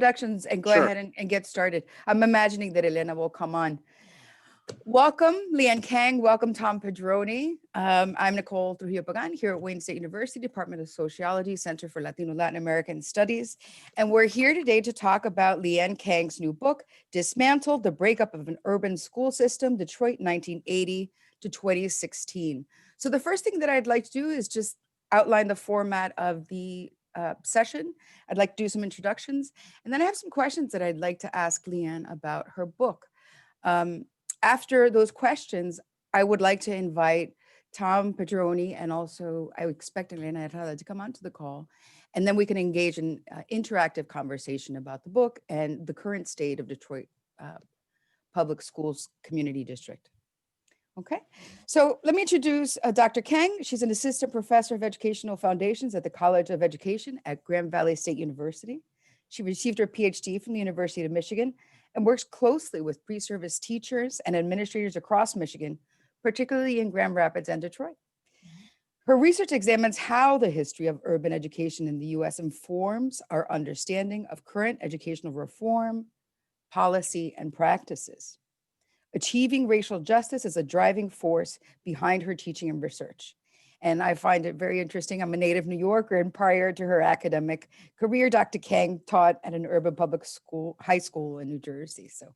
introductions and go Sure. ahead and get started. I'm imagining that Elena will come on. Welcome, Leanne Kang. Welcome, Tom Pedroni. I'm Nicole Trujillo Pagan here at Wayne State University, Department of Sociology, Center for Latino Latin American Studies. And we're here today to talk about Leanne Kang's new book, Dismantled: The Breakup of an Urban School System, Detroit 1980 to 2016. So the first thing that I'd like to do is just outline the format of the session. I'd like to do some introductions, and then I have some questions that I'd like to ask Leanne about her book. After those questions, I would like to invite Tom Pedroni, and also I expect Elena Herrada to come onto the call, and then we can engage in interactive conversation about the book and the current state of Detroit Public Schools Community District. Okay, so let me introduce Dr. Kang. She's an assistant professor of educational foundations at the College of Education at Grand Valley State University. She received her PhD from the University of Michigan and works closely with pre-service teachers and administrators across Michigan, particularly in Grand Rapids and Detroit. Her research examines how the history of urban education in the US informs our understanding of current educational reform, policy, and practices. Achieving racial justice is a driving force behind her teaching and research. And I find it very interesting. I'm a native New Yorker, and prior to her academic career, Dr. Kang taught at an urban public school, high school in New Jersey. So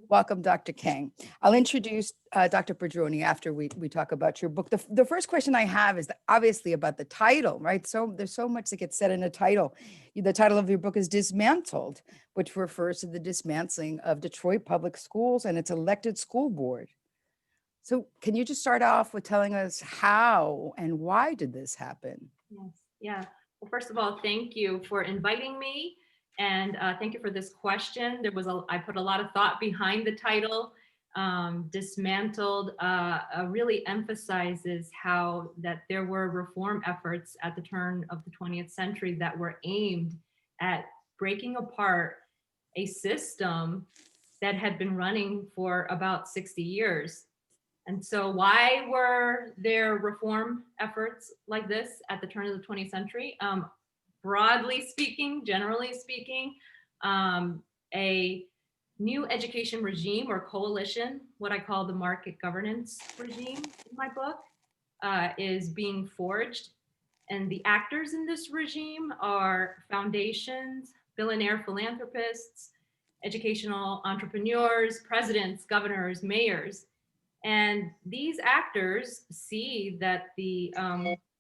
welcome, Dr. Kang. I'll introduce Dr. Pedroni after we talk about your book. The first question I have is obviously about the title, right? So there's so much that gets said in a title. The title of your book is Dismantled, which refers to the dismantling of Detroit public schools and its elected school board. So can you just start off with telling us how and why did this happen? Yes, yeah. Well, first of all, thank you for inviting me. And thank you for this question. I put a lot of thought behind the title. Dismantled really emphasizes how that there were reform efforts at the turn of the 20th century that were aimed at breaking apart a system that had been running for about 60 years. And so why were there reform efforts like this at the turn of the 20th century? Broadly speaking, generally speaking, a new education regime or coalition, what I call the market governance regime in my book, is being forged. And the actors in this regime are foundations, billionaire philanthropists, educational entrepreneurs, presidents, governors, mayors. And these actors see that the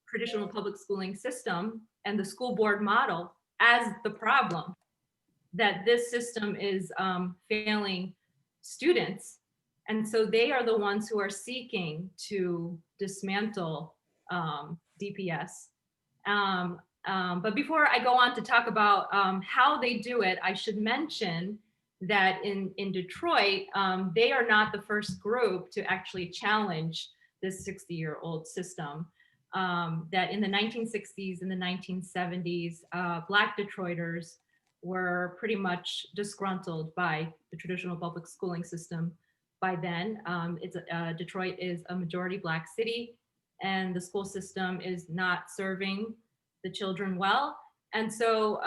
traditional public schooling system and the school board model as the problem, that this system is failing students. And so they are the ones who are seeking to dismantle DPS. But before I go on to talk about how they do it, I should mention that in Detroit, they are not the first group to actually challenge this 60-year-old system. That in the 1960s and the 1970s, Black Detroiters were pretty much disgruntled by the traditional public schooling system. By then, Detroit is a majority Black city, and the school system is not serving the children well. And so,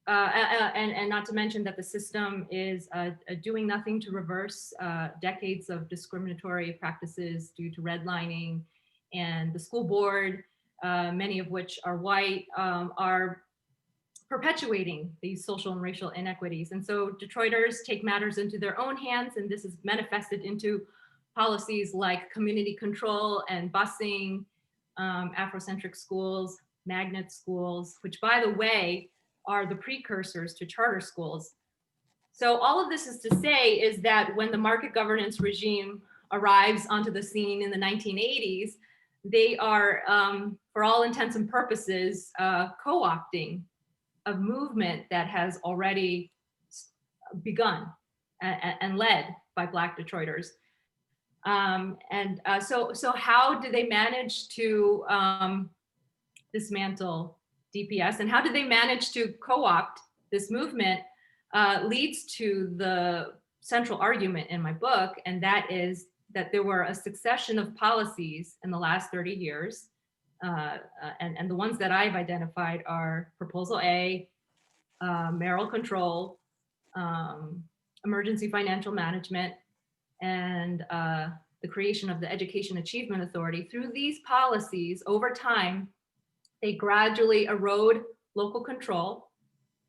and not to mention that the system is doing nothing to reverse decades of discriminatory practices due to redlining, and the school board, many of which are white, are perpetuating these social and racial inequities. And so Detroiters take matters into their own hands, and this is manifested into policies like community control and busing, Afrocentric schools, magnet schools, which, by the way, are the precursors to charter schools. So all of this is to say is that when the market governance regime arrives onto the scene in the 1980s, they are, for all intents and purposes, co-opting a movement that has already begun and led by Black Detroiters. So how do they manage to dismantle DPS, and how did they manage to co-opt this movement leads to the central argument in my book, and that is that there were a succession of policies in the last 30 years, and the ones that I've identified are Proposal A, mayoral control, emergency financial management, and the creation of the Education Achievement Authority. Through these policies, over time, they gradually erode local control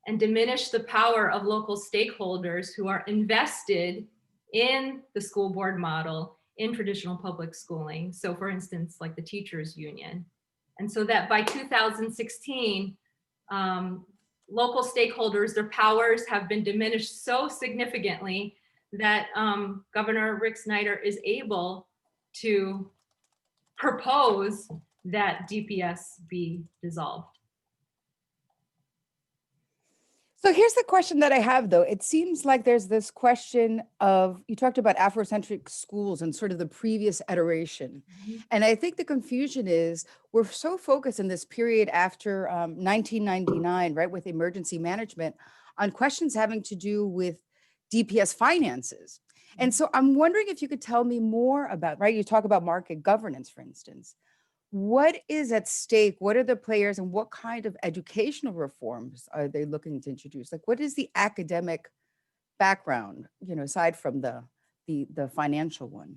and diminish the power of local stakeholders who are invested in the school board model in traditional public schooling. So for instance, like the teachers union. And so that by 2016, local stakeholders, their powers have been diminished so significantly that Governor Rick Snyder is able to propose that DPS be dissolved. So here's the question that I have, though. It seems like there's this question of, you talked about Afrocentric schools and sort of the previous iteration. And I think the confusion is we're so focused in this period after 1999, right, with emergency management on questions having to do with DPS finances. And so I'm wondering if you could tell me more about, right, you talk about market governance, for instance. What is at stake? What are the players and what kind of educational reforms are they looking to introduce? Like, what is the academic background, you know, aside from the financial one?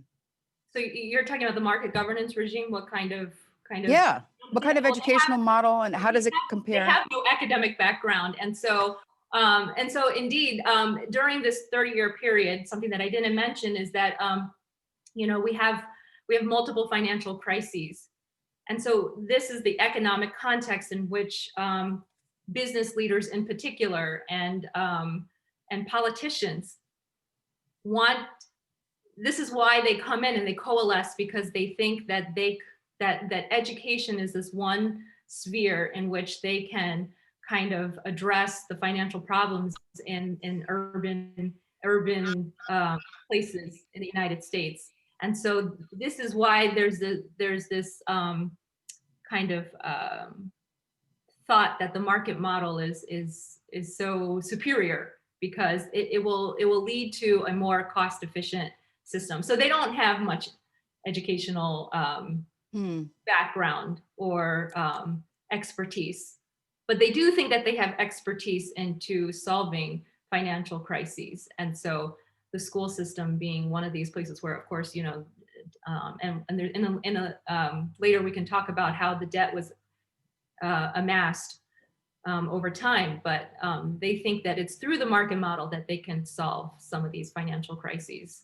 So you're talking about the market governance regime. What kind of Yeah. What kind of educational model and how does it compare? They have no academic background. And so indeed, during this 30-year period, something that I didn't mention is that, you know, we have multiple financial crises. And so this is the economic context in which business leaders in particular and politicians want, this is why they come in and they coalesce, because they think that that education is this one sphere in which they can kind of address the financial problems in urban places in the United States. And so this is why there's this kind of thought that the market model is so superior, because it will lead to a more cost efficient system. So they don't have much educational background or expertise, but they do think that they have expertise into solving financial crises. And so the school system being one of these places where, of course, you know, and there, later we can talk about how the debt was amassed over time, but they think that it's through the market model that they can solve some of these financial crises.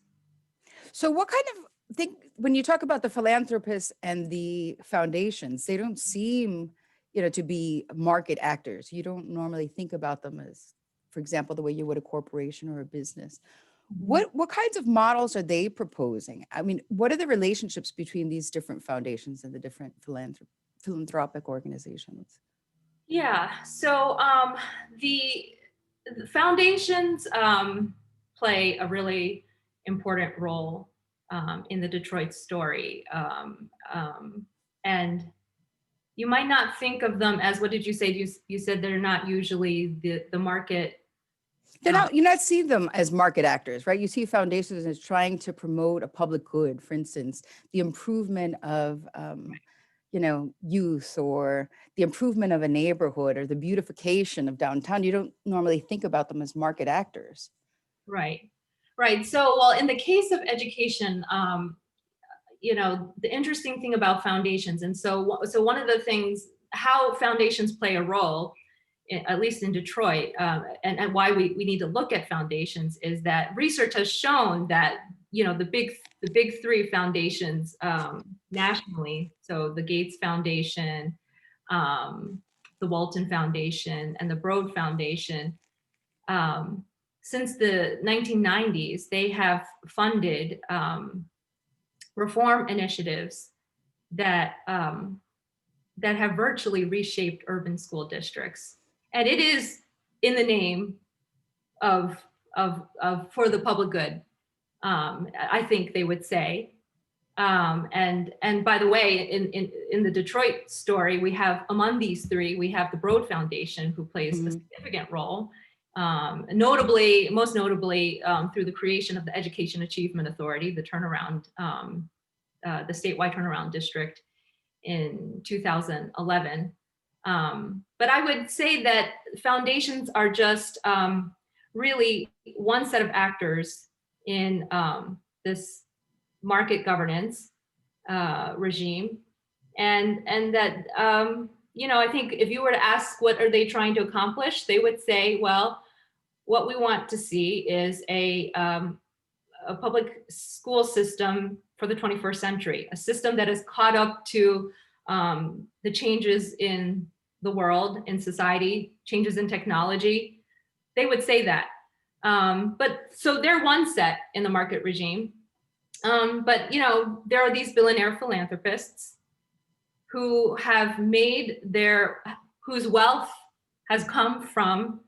So what kind of thing, when you talk about the philanthropists and the foundations, they don't seem, you know, to be market actors. You don't normally think about them as, for example, the way you would a corporation or a business. What kinds of models are they proposing? I mean, what are the relationships between these different foundations and the different philanthropic organizations? Yeah, so the foundations play a really important role in the Detroit story. And you might not think of them as, what did you say? You said they're not usually the market. They're not, you're not seeing them as market actors, right? You see foundations as trying to promote a public good, for instance, the improvement of, you know, youth, or the improvement of a neighborhood, or the beautification of downtown. You don't normally think about them as market actors. Right, right. So, well, in the case of education, you know, the interesting thing about foundations, and so one of the things, how foundations play a role, at least in Detroit, and why we need to look at foundations, is that research has shown that, you know, the big three foundations nationally, so the Gates Foundation, the Walton Foundation, and the Broad Foundation, since the 1990s, they have funded reform initiatives that have virtually reshaped urban school districts. And it is in the name of for the public good, I think they would say. And by the way, in the Detroit story, we have, among these three, we have the Broad Foundation, who plays a significant role, most notably through the creation of the Education Achievement Authority, the turnaround, the statewide turnaround district in 2011. But I would say that foundations are just really one set of actors in this market governance regime. And that, I think if you were to ask what are they trying to accomplish, they would say, well, what we want to see is a public school system for the 21st century, a system that is caught up to the changes in the world, in society, changes in technology. They would say that. But so they're one set in the market regime. But there are these billionaire philanthropists who have made whose wealth has come from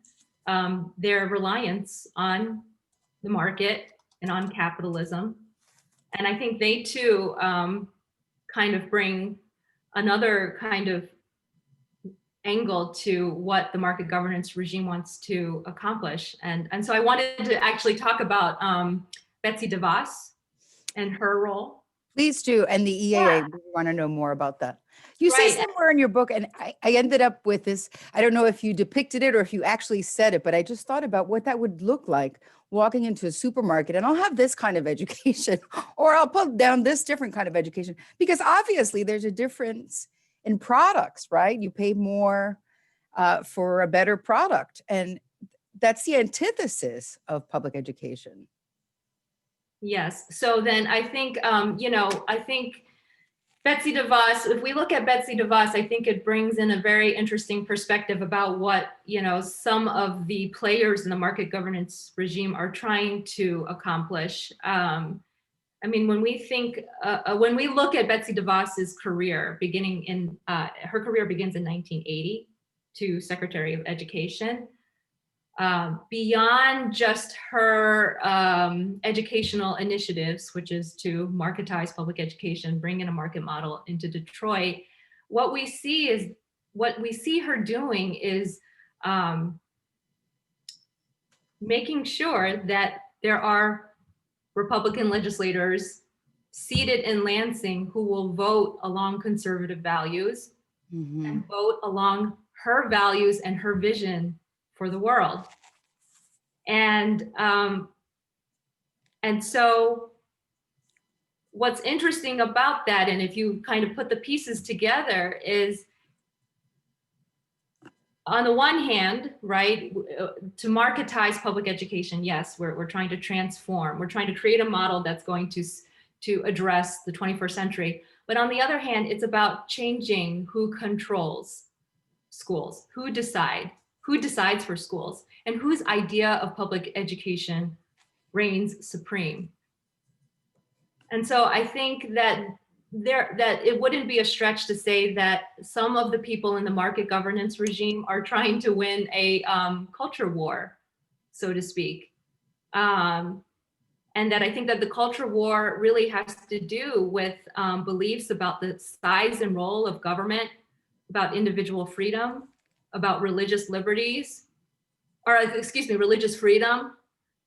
their reliance on the market and on capitalism. And I think they too kind of bring another kind of angle to what the market governance regime wants to accomplish. And so I wanted to actually talk about Betsy DeVos and her role. Please do. And the EAA, we want to know more about that. You say Right. somewhere in your book, and I ended up with this, I don't know if you depicted it or if you actually said it, but I just thought about what that would look like walking into a supermarket and I'll have this kind of education, or I'll put down this different kind of education, because obviously there's a difference in products, right? You pay more for a better product. And that's the antithesis of public education. Yes. So then I think, I think Betsy DeVos, if we look at Betsy DeVos, I think it brings in a very interesting perspective about what, some of the players in the market governance regime are trying to accomplish. When we look at Betsy DeVos's career her career begins in 1980 to Secretary of Education. Beyond just her educational initiatives, which is to marketize public education, bring in a market model into Detroit, what we see her doing is making sure that there are Republican legislators seated in Lansing who will vote along conservative values and vote along her values and her vision for the world. And so what's interesting about that, and if you kind of put the pieces together, is on the one hand, right, to marketize public education, yes, we're trying to transform, we're trying to create a model that's going to address the 21st century. But on the other hand, it's about changing who controls schools, who decides for schools, and whose idea of public education reigns supreme. And so I think that it wouldn't be a stretch to say that some of the people in the market governance regime are trying to win a culture war, so to speak. And that I think that the culture war really has to do with beliefs about the size and role of government, about individual freedom, about religious freedom,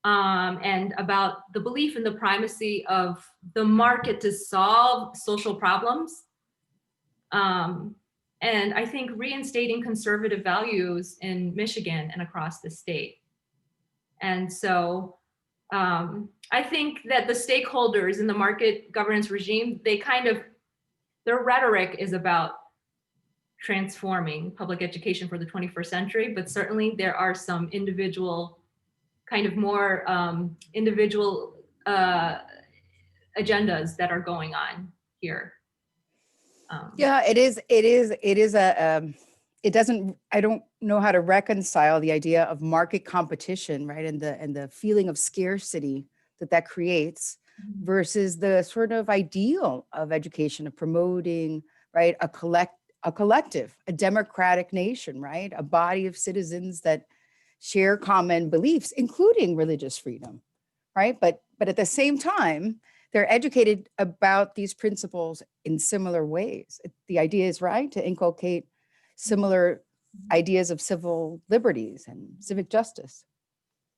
and about the belief in the primacy of the market to solve social problems. And I think reinstating conservative values in Michigan and across the state. And so I think that the stakeholders in the market governance regime, their rhetoric is about transforming public education for the 21st century, but certainly there are some individual agendas that are going on here. Yeah, I don't know how to reconcile the idea of market competition, right? And the feeling of scarcity that creates versus the sort of ideal of education, of promoting, right? A collective, a democratic nation, right? A body of citizens that share common beliefs, including religious freedom, right? But at the same time, they're educated about these principles in similar ways. The idea is, right, to inculcate similar ideas of civil liberties and civic justice.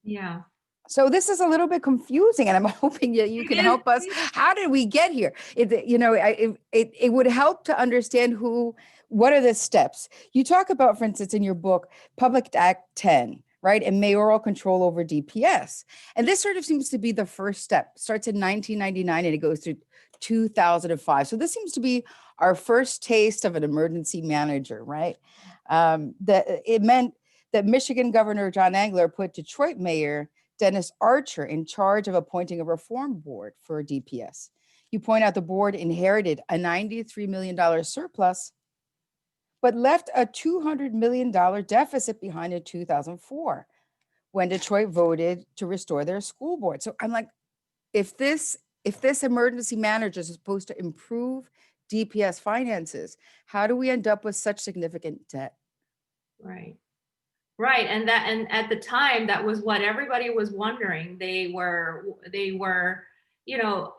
Yeah. So this is a little bit confusing, and I'm hoping that you can help us. How did we get here? It would help to understand what are the steps. You talk about, for instance, in your book, Public Act 10, right? And mayoral control over DPS. And this sort of seems to be the first step. Starts in 1999 and it goes through 2005. So this seems to be our first taste of an emergency manager, right? That it meant that Michigan Governor John Engler put Detroit Mayor Dennis Archer in charge of appointing a reform board for DPS. You point out the board inherited a $93 million surplus, but left a $200 million deficit behind in 2004 when Detroit voted to restore their school board. So I'm like, if this emergency manager is supposed to improve DPS finances, how do we end up with such significant debt? Right. Right. And at the time, that was what everybody was wondering. They were, you know,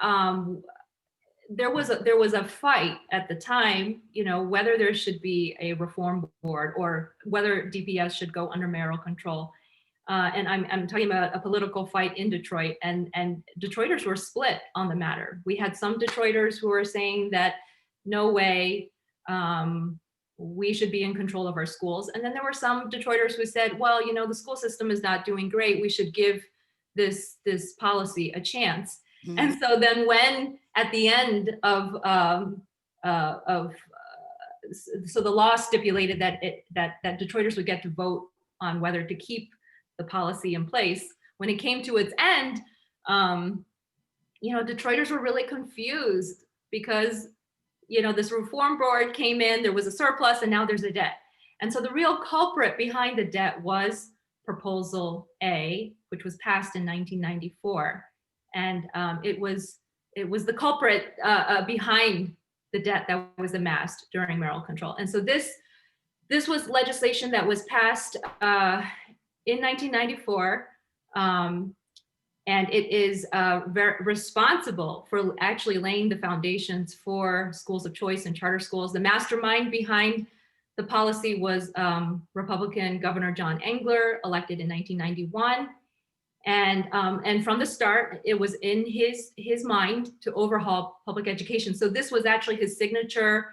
there was a fight at the time, you know, whether there should be a reform board or whether DPS should go under mayoral control. And I'm talking about a political fight in Detroit, and Detroiters were split on the matter. We had some Detroiters who were saying that no way, we should be in control of our schools. And then there were some Detroiters who said, well, you know, the school system is not doing great. We should give this policy a chance. Mm-hmm. And so then when at the end of so the law stipulated that that Detroiters would get to vote on whether to keep the policy in place. When it came to its end, you know, Detroiters were really confused because, you know, this reform board came in, there was a surplus, and now there's a debt. And so the real culprit behind the debt was Proposal A, which was passed in 1994. And it was the culprit behind the debt that was amassed during mayoral control. And so this was legislation that was passed in 1994. And it is very responsible for actually laying the foundations for schools of choice and charter schools. The mastermind behind the policy was Republican Governor John Engler, elected in 1991. And from the start, it was in his mind to overhaul public education. So this was actually his signature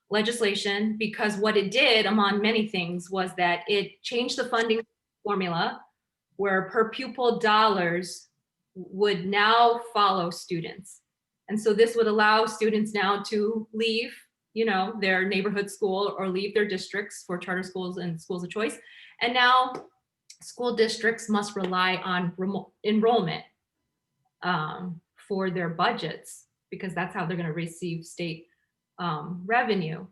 legislation, because what it did, among many things, was that it changed the funding formula where per pupil dollars would now follow students. And so this would allow students now to leave, you know, their neighborhood school or leave their districts for charter schools and schools of choice. And now school districts must rely on enrollment for their budgets, because that's how they're going to receive state revenue.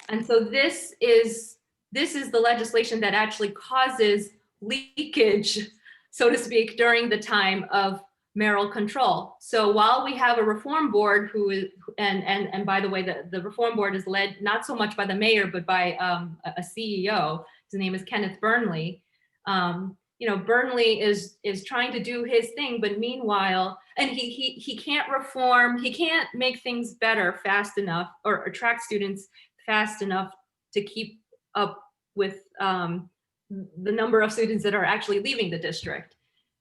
And so this is the legislation that actually causes leakage, so to speak, during the time of mayoral control. So while we have a reform board who is, and by the way, the reform board is led not so much by the mayor, but by a CEO. His name is Kenneth Burnley. You know, Burnley is trying to do his thing, but meanwhile, and he can't reform, he can't make things better fast enough or attract students fast enough to keep up with the number of students that are actually leaving the district.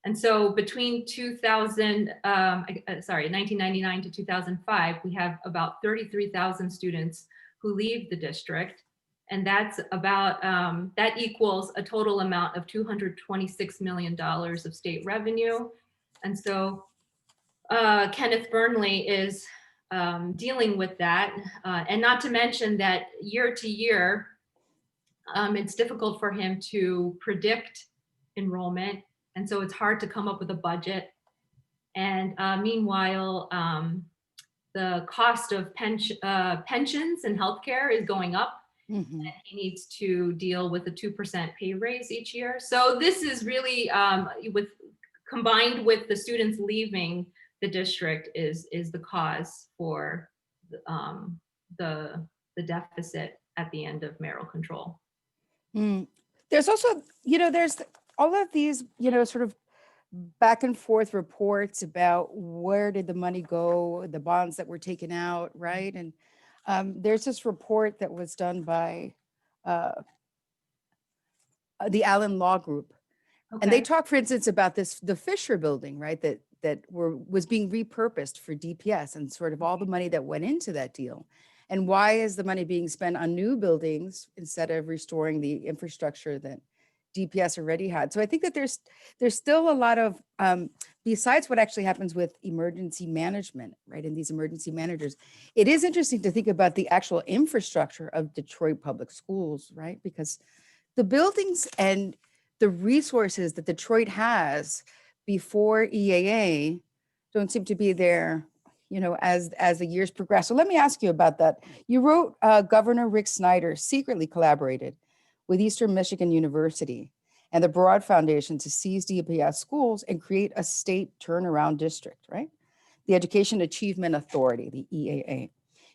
And so between 1999 to 2005, we have about 33,000 students who leave the district. And that's about, that equals a total amount of $226 million of state revenue. And so Kenneth Burnley is dealing with that. And not to mention that year to year, it's difficult for him to predict enrollment. And so it's hard to come up with a budget. And meanwhile, the cost of pensions and healthcare is going up. Mm-hmm. And he needs to deal with a 2% pay raise each year. So this is really, combined with the students leaving the district, is the cause for the deficit at the end of mayoral control. There's also, you know, there's all of these, you know, sort of back and forth reports about where did the money go, the bonds that were taken out, right? And there's this report that was done by the Allen Law Group, And they Okay. talk, for instance, about the Fisher building, right? Was being repurposed for DPS and sort of all the money that went into that deal. And why is the money being spent on new buildings instead of restoring the infrastructure that DPS already had? So I think that there's still a lot of, besides what actually happens with emergency management, right? And these emergency managers, it is interesting to think about the actual infrastructure of Detroit Public Schools, right? Because the buildings and the resources that Detroit has before EAA don't seem to be there, as the years progress. So let me ask you about that. You wrote Governor Rick Snyder secretly collaborated with Eastern Michigan University and the Broad Foundation to seize DPS schools and create a state turnaround district, right? The Education Achievement Authority, the EAA.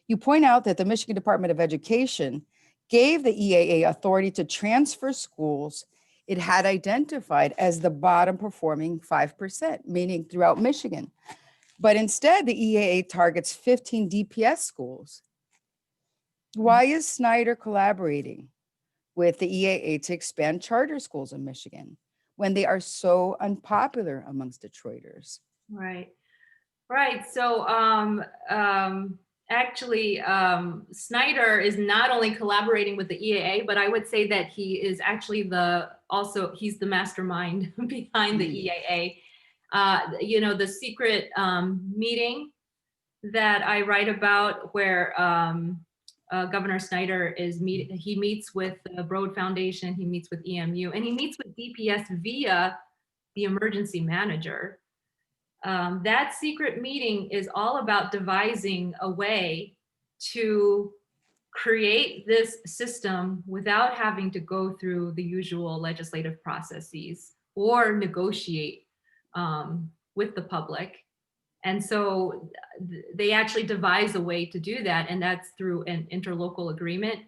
You point out that the Michigan Department of Education gave the EAA authority to transfer schools it had identified as the bottom performing 5%, meaning throughout Michigan. But instead, the EAA targets 15 DPS schools. Why is Snyder collaborating with the EAA to expand charter schools in Michigan when they are so unpopular amongst Detroiters? Right. Right. So actually, Snyder is not only collaborating with the EAA, but I would say that he is actually he's the mastermind behind the EAA. The secret meeting that I write about where Governor Snyder he meets with the Broad Foundation, he meets with EMU, and he meets with DPS via the emergency manager. That secret meeting is all about devising a way to create this system without having to go through the usual legislative processes or negotiate with the public. And so they actually devise a way to do that, and that's through an interlocal agreement.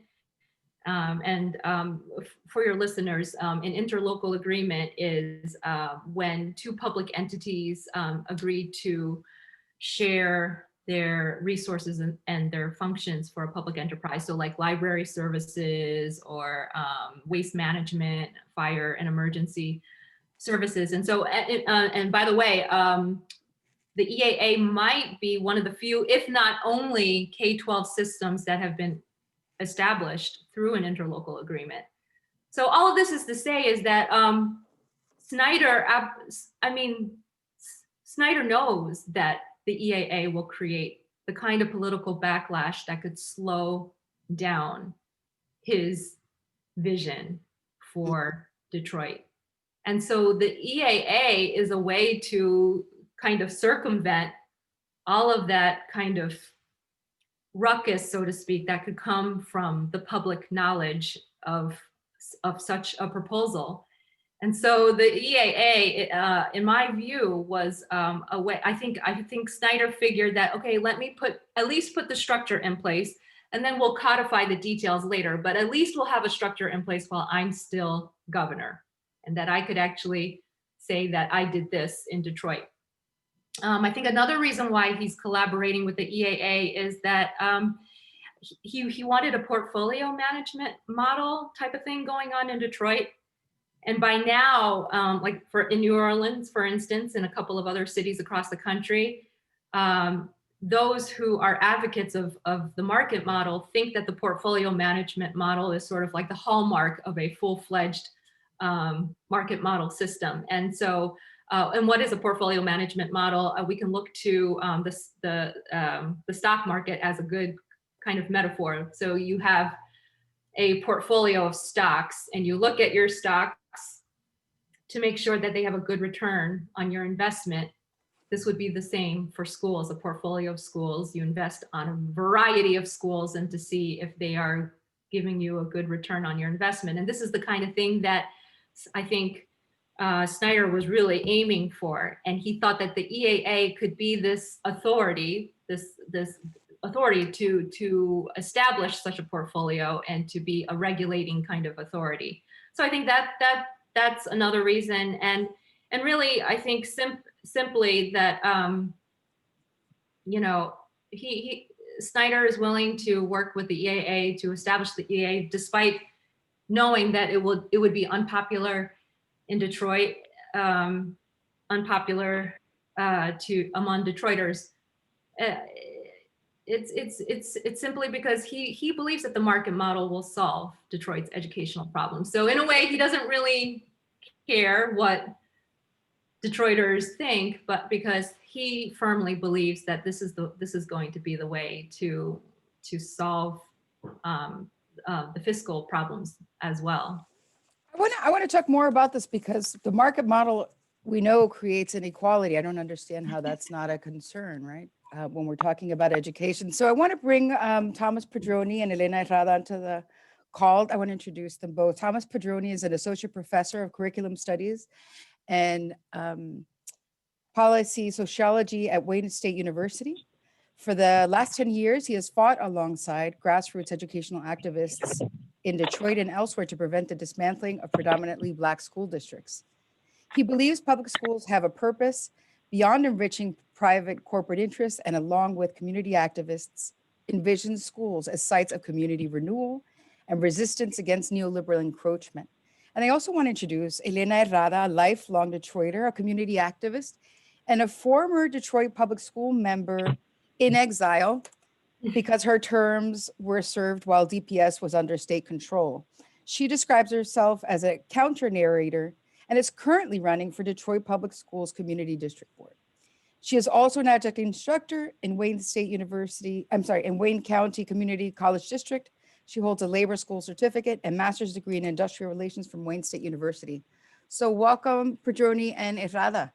For your listeners, an interlocal agreement is when two public entities agree to share their resources and their functions for a public enterprise. So like library services or waste management, fire and emergency services. And so, and by the way, the EAA might be one of the few, if not only, K-12 systems that have been established through an interlocal agreement. So all of this is to say is that Snyder knows that the EAA will create the kind of political backlash that could slow down his vision for Detroit. And so the EAA is a way to kind of circumvent all of that kind of ruckus, so to speak, that could come from the public knowledge of such a proposal. And so the EAA, in my view, was a way. I think Snyder figured that, okay, let me at least put the structure in place, and then we'll codify the details later. But at least we'll have a structure in place while I'm still governor, and that I could actually say that I did this in Detroit. I think another reason why he's collaborating with the EAA is that he wanted a portfolio management model type of thing going on in Detroit. And by now, like in New Orleans, for instance, and a couple of other cities across the country, those who are advocates of the market model think that the portfolio management model is sort of like the hallmark of a full-fledged market model system. And so, and what is a portfolio management model? We can look to the stock market as a good kind of metaphor. So you have a portfolio of stocks, and you look at your stocks to make sure that they have a good return on your investment. This would be the same for schools, a portfolio of schools. You invest on a variety of schools and to see if they are giving you a good return on your investment. And this is the kind of thing that I think Snyder was really aiming for. And he thought that the EAA could be this authority, this authority to establish such a portfolio and to be a regulating kind of authority. So I think that's another reason. And really, I think simply that, Snyder is willing to work with the EAA to establish the EAA, despite knowing that it would be unpopular in Detroit, unpopular among Detroiters. Uh, it's simply because he believes that the market model will solve Detroit's educational problems. So in a way, he doesn't really care what Detroiters think, but because he firmly believes that this is going to be the way to solve the fiscal problems as well. I want to talk more about this because the market model we know creates inequality. I don't understand how that's not a concern, right? When we're talking about education. So I want to bring Thomas Pedroni and Elena Herrada onto the call. I want to introduce them both. Thomas Pedroni is an associate professor of curriculum studies and policy sociology at Wayne State University. For the last 10 years, he has fought alongside grassroots educational activists in Detroit and elsewhere to prevent the dismantling of predominantly Black school districts. He believes public schools have a purpose beyond enriching private corporate interests, and along with community activists, envisions schools as sites of community renewal and resistance against neoliberal encroachment. And I also want to introduce Elena Herrada, a lifelong Detroiter, a community activist, and a former Detroit public school member in exile because her terms were served while DPS was under state control. She describes herself as a counter narrator and is currently running for Detroit Public Schools Community District Board. She is also an adjunct instructor in Wayne County Community College District. She holds a labor school certificate and master's degree in industrial relations from Wayne State University. So welcome, Pedroni and Herrada.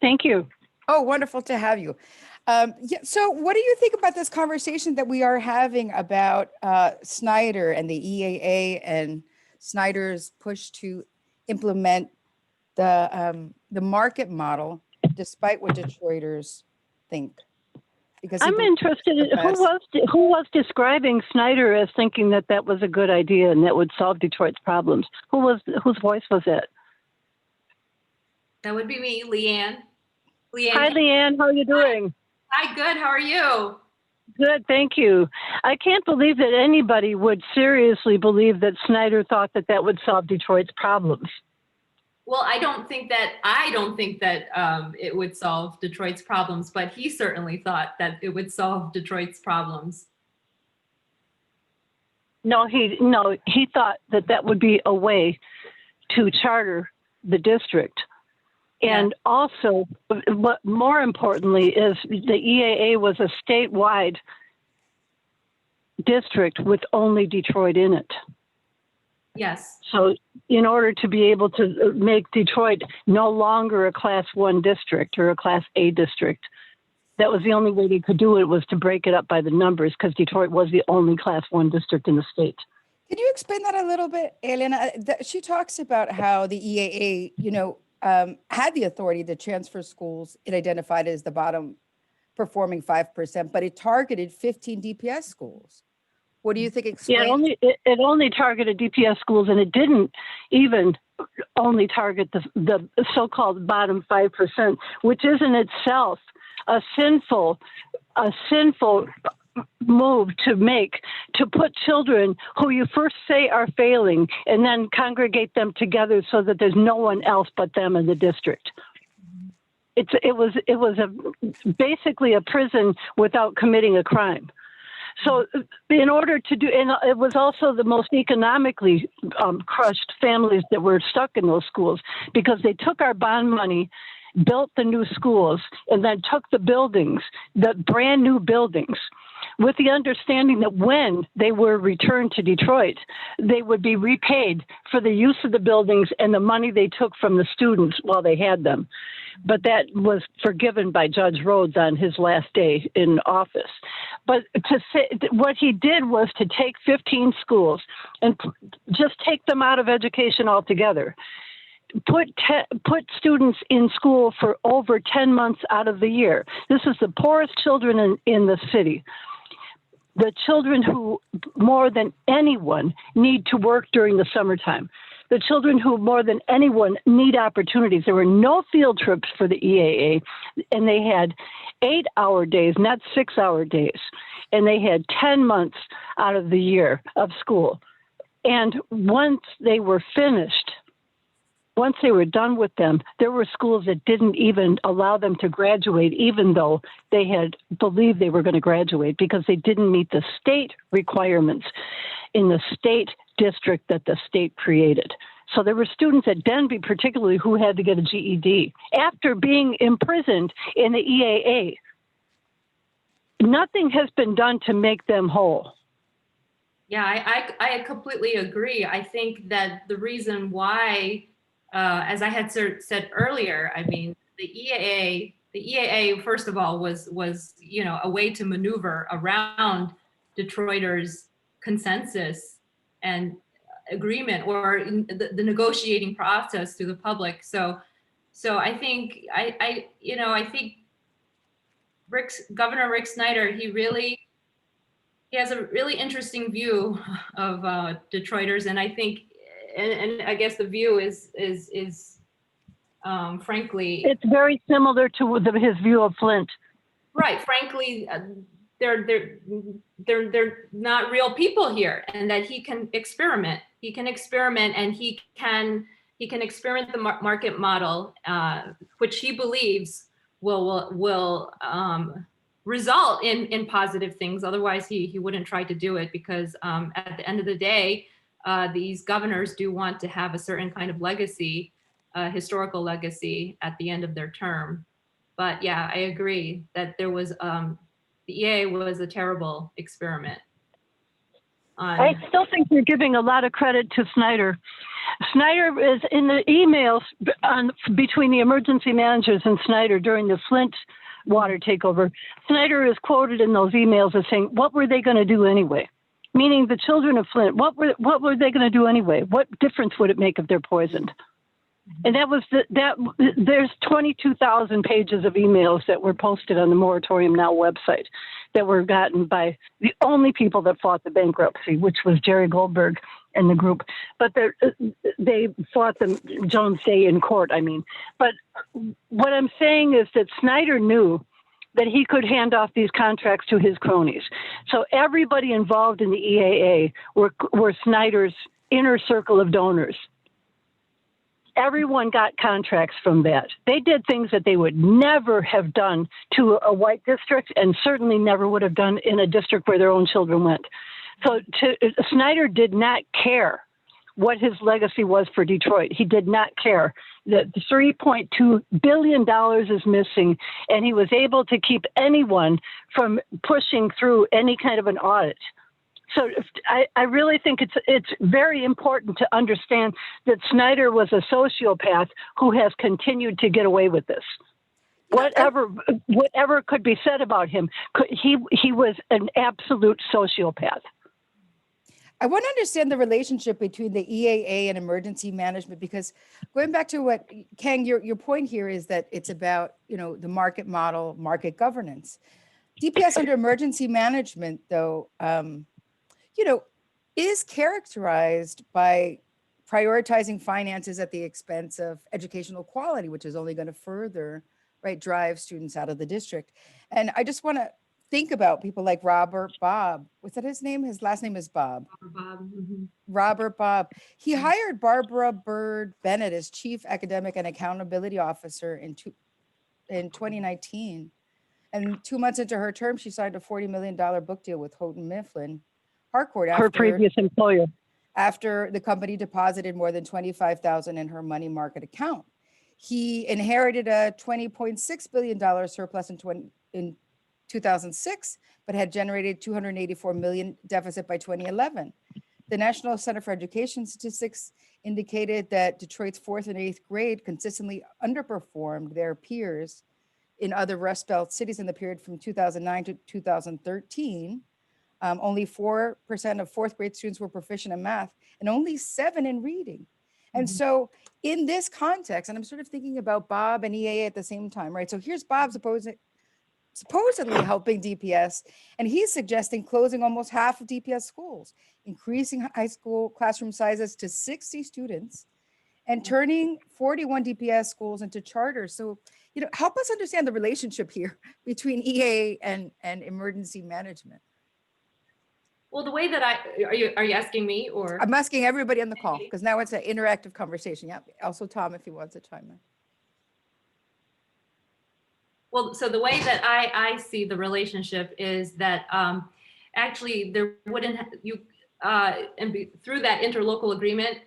Thank you. Oh, wonderful to have you. So what do you think about this conversation that we are having about Snyder and the EAA and Snyder's push to implement the market model, despite what Detroiters think? Because I'm interested in who was describing Snyder as thinking that that was a good idea and that would solve Detroit's problems. Whose voice was it? That would be me, Leanne. Hi, Leanne. How are you doing? Hi, good. How are you? Good, thank you. I can't believe that anybody would seriously believe that Snyder thought that that would solve Detroit's problems. Well, I don't think that it would solve Detroit's problems, but he certainly thought that it would solve Detroit's problems. No, he thought that that would be a way to charter the district. And also, what more importantly is the EAA was a statewide district with only Detroit in it. Yes. So in order to be able to make Detroit no longer a Class 1 district or a Class A district, that was the only way they could do it, was to break it up by the numbers, because Detroit was the only Class 1 district in the state. Can you explain that a little bit, Elena? She talks about how the EAA, had the authority to transfer schools it identified as the bottom performing 5%, but it targeted 15 DPS schools. What do you think explains? Yeah, it only targeted DPS schools, and it didn't even only target the so-called bottom 5%, which is in itself a sinful move to make, to put children who you first say are failing and then congregate them together so that there's no one else but them in the district. It was basically a prison without committing a crime. So in order to do, and it was also the most economically crushed families that were stuck in those schools, because they took our bond money, built the new schools, and then took the buildings, the brand new buildings, with the understanding that when they were returned to Detroit, they would be repaid for the use of the buildings and the money they took from the students while they had them. But that was forgiven by Judge Rhodes on his last day in office. But to say, what he did was to take 15 schools and just take them out of education altogether. Put students in school for over 10 months out of the year. This is the poorest children in the city. The children who more than anyone need to work during the summertime. The children who more than anyone need opportunities. There were no field trips for the EAA, and they had 8-hour days, not 6-hour days. And they had 10 months out of the year of school. And once they were finished, once they were done with them, there were schools that didn't even allow them to graduate, even though they had believed they were going to graduate because they didn't meet the state requirements in the state district that the state created. So there were students at Denby, particularly, who had to get a GED after being imprisoned in the EAA. Nothing has been done to make them whole. Yeah, I completely agree. I think that the reason why, as I had said earlier, I mean, the EAA, first of all, was a way to maneuver around Detroiters' consensus and agreement, or in the negotiating process through the public. So I think I think Governor Rick Snyder, he has a really interesting view of Detroiters, and I think, and I guess the view is frankly, it's very similar to his view of Flint. Right. Frankly, they're not real people here, and that he can experiment. He can experiment, and he can experiment the market model, which he believes will result in positive things. Otherwise, he wouldn't try to do it, because at the end of the day, these governors do want to have a certain kind of legacy, historical legacy at the end of their term. But yeah, I agree that there was the EA was a terrible experiment. I still think you're giving a lot of credit to Snyder. Snyder is in the emails between the emergency managers and Snyder during the Flint water takeover. Snyder is quoted in those emails as saying, "What were they going to do anyway?" Meaning the children of Flint. What were they going to do anyway? What difference would it make if they're poisoned? And that was there's 22,000 pages of emails that were posted on the Moratorium Now website that were gotten by the only people that fought the bankruptcy, which was Jerry Goldberg and the group. But they fought the Jones Day in court, I mean. But what I'm saying is that Snyder knew that he could hand off these contracts to his cronies. So everybody involved in the EAA were Snyder's inner circle of donors. Everyone got contracts from that. They did things that they would never have done to a white district, and certainly never would have done in a district where their own children went. So Snyder did not care what his legacy was for Detroit. He did not care that $3.2 billion is missing, and he was able to keep anyone from pushing through any kind of an audit. So I really think it's very important to understand that Snyder was a sociopath who has continued to get away with this. Whatever could be said about him, he was an absolute sociopath. I want to understand the relationship between the EAA and emergency management, because going back to what Kang, your point here is that it's about, the market model, market governance. DPS under emergency management, though, is characterized by prioritizing finances at the expense of educational quality, which is only going to further, drive students out of the district. And I just want to think about people like Robert Bob. What's that his name? His last name is Bob. Robert Bob. He hired Barbara Bird Bennett as Chief Academic and Accountability Officer in 2019. And 2 months into her term, she signed a $40 million book deal with Houghton Mifflin Harcourt, her previous employer, after the company deposited more than $25,000 in her money market account. He inherited a $20.6 billion surplus in 2006, but had generated $284 million deficit by 2011. The National Center for Education Statistics indicated that Detroit's 4th and 8th grade consistently underperformed their peers in other Rust Belt cities in the period from 2009 to 2013. Only 4% of 4th grade students were proficient in math, and only 7% in reading. And so in this context, and I'm sort of thinking about Bob and EAA at the same time, right? So here's Bob supposedly helping DPS, and he's suggesting closing almost half of DPS schools, increasing high school classroom sizes to 60 students, and turning 41 DPS schools into charters. So, help us understand the relationship here between EAA and emergency management. Well, the way that are you asking me or? I'm asking everybody on the call because now it's an interactive conversation. Yeah. Also Tom, if he wants to chime in. Well, so the way that I see the relationship is that actually there wouldn't through that interlocal agreement,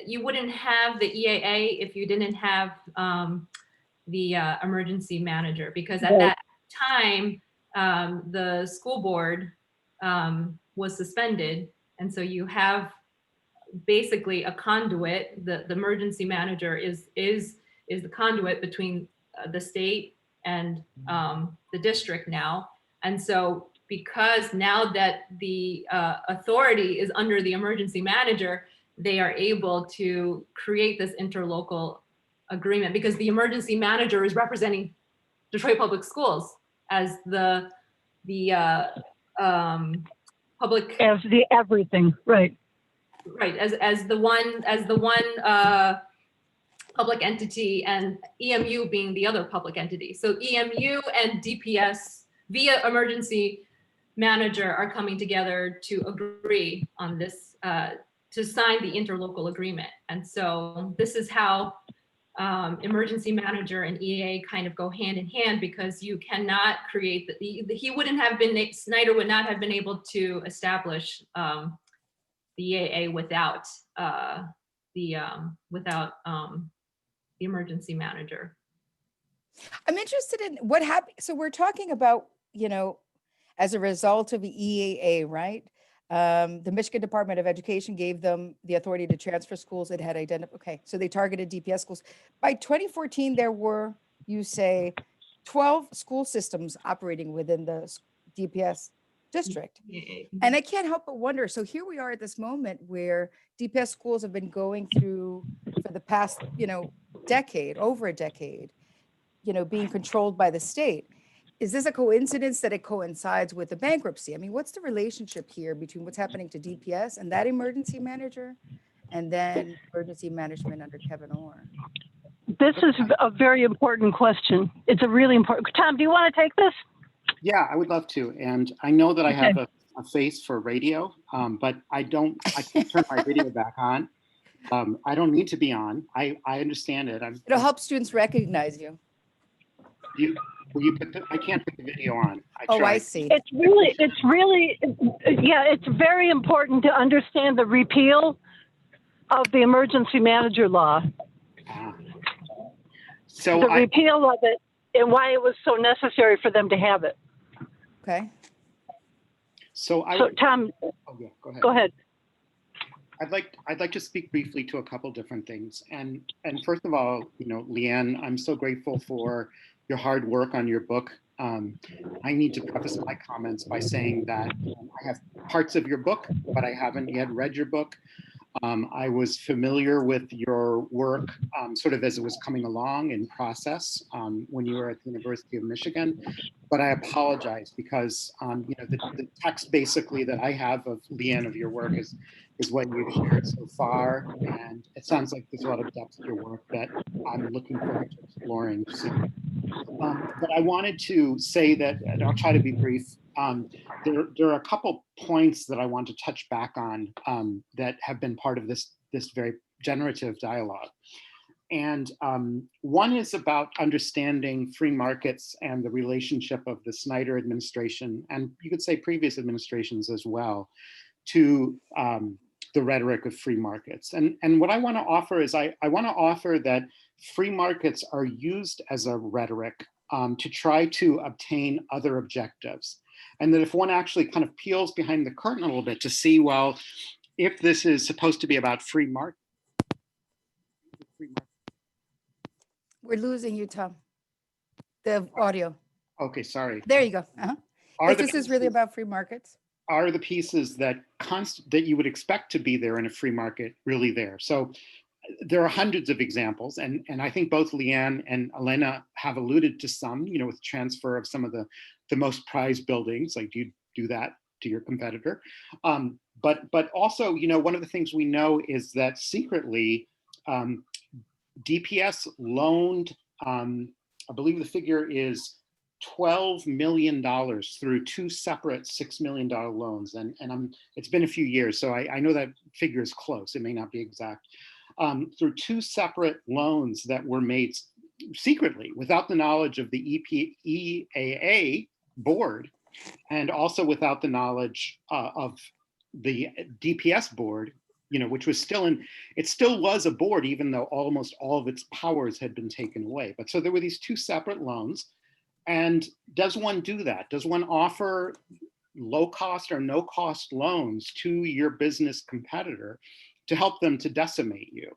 you wouldn't have the EAA if you didn't have the emergency manager, because at that time the school board was suspended, and so you have basically a conduit. The emergency manager is the conduit between the state and the district now. And so because now that the authority is under the emergency manager, they are able to create this interlocal agreement, because the emergency manager is representing Detroit Public Schools as the public, As the everything, right? right, as the one public entity, and EMU being the other public entity. So EMU and DPS via emergency manager are coming together to agree on this, to sign the interlocal agreement. And so this is how emergency manager and EAA kind of go hand in hand, because you cannot create Snyder would not have been able to establish the EAA without the emergency manager. I'm interested in what happened. So we're talking about, as a result of the EAA, right? The Michigan Department of Education gave them the authority to transfer schools that had identified. Okay, so they targeted DPS schools. By 2014, there were, you say, 12 school systems operating within the DPS district. And I can't help but wonder, so here we are at this moment where DPS schools have been going through for the past, decade, over a decade, being controlled by the state. Is this a coincidence that it coincides with the bankruptcy? I mean, what's the relationship here between what's happening to DPS and that emergency manager, and then emergency management under Kevin Orr? This is a very important question. It's a really important. Tom, do you want to take this? Yeah, I would love to. And I know that I have a face for radio, but I can't turn my video back on. I don't need to be on. I understand it. It'll help students recognize you. I can't put the video on. I see. It's very important to understand the repeal of the emergency manager law. So the repeal of it and why it was so necessary for them to have it. Okay. So Tom, oh, yeah, go ahead. I'd like to speak briefly to a couple different things. And first of all, Leanne, I'm so grateful for your hard work on your book. I need to preface my comments by saying that I have parts of your book, but I haven't yet read your book. I was familiar with your work sort of as it was coming along in process when you were at the University of Michigan, but I apologize because the text basically that I have of Leanne of your work is what you've shared so far, and it sounds like there's a lot of depth to your work that I'm looking forward to exploring soon. But I wanted to say that, and I'll try to be brief, there are a couple points that I want to touch back on that have been part of this very generative dialogue. And one is about understanding free markets and the relationship of the Snyder administration, and you could say previous administrations as well, to the rhetoric of free markets. And what I want to offer is I want to offer that free markets are used as a rhetoric to try to obtain other objectives. And that if one actually kind of peels behind the curtain a little bit to see, well, if this is supposed to be about free market. We're losing you, Tom. The audio. Okay, sorry. There you go. If this is really about free markets. Are the pieces that you would expect to be there in a free market really there? So there are hundreds of examples, and I think both Leanne and Elena have alluded to some, with transfer of some of the most prized buildings, like you do that to your competitor. But also, one of the things we know is that secretly, DPS loaned, I believe the figure is $12 million through two separate $6 million loans. And it's been a few years, so I know that figure is close. It may not be exact. Through two separate loans that were made secretly without the knowledge of the EAA board, and also without the knowledge of the DPS board, which was it still was a board, even though almost all of its powers had been taken away. But so there were these two separate loans. And does one do that? Does one offer low cost or no cost loans to your business competitor to help them to decimate you?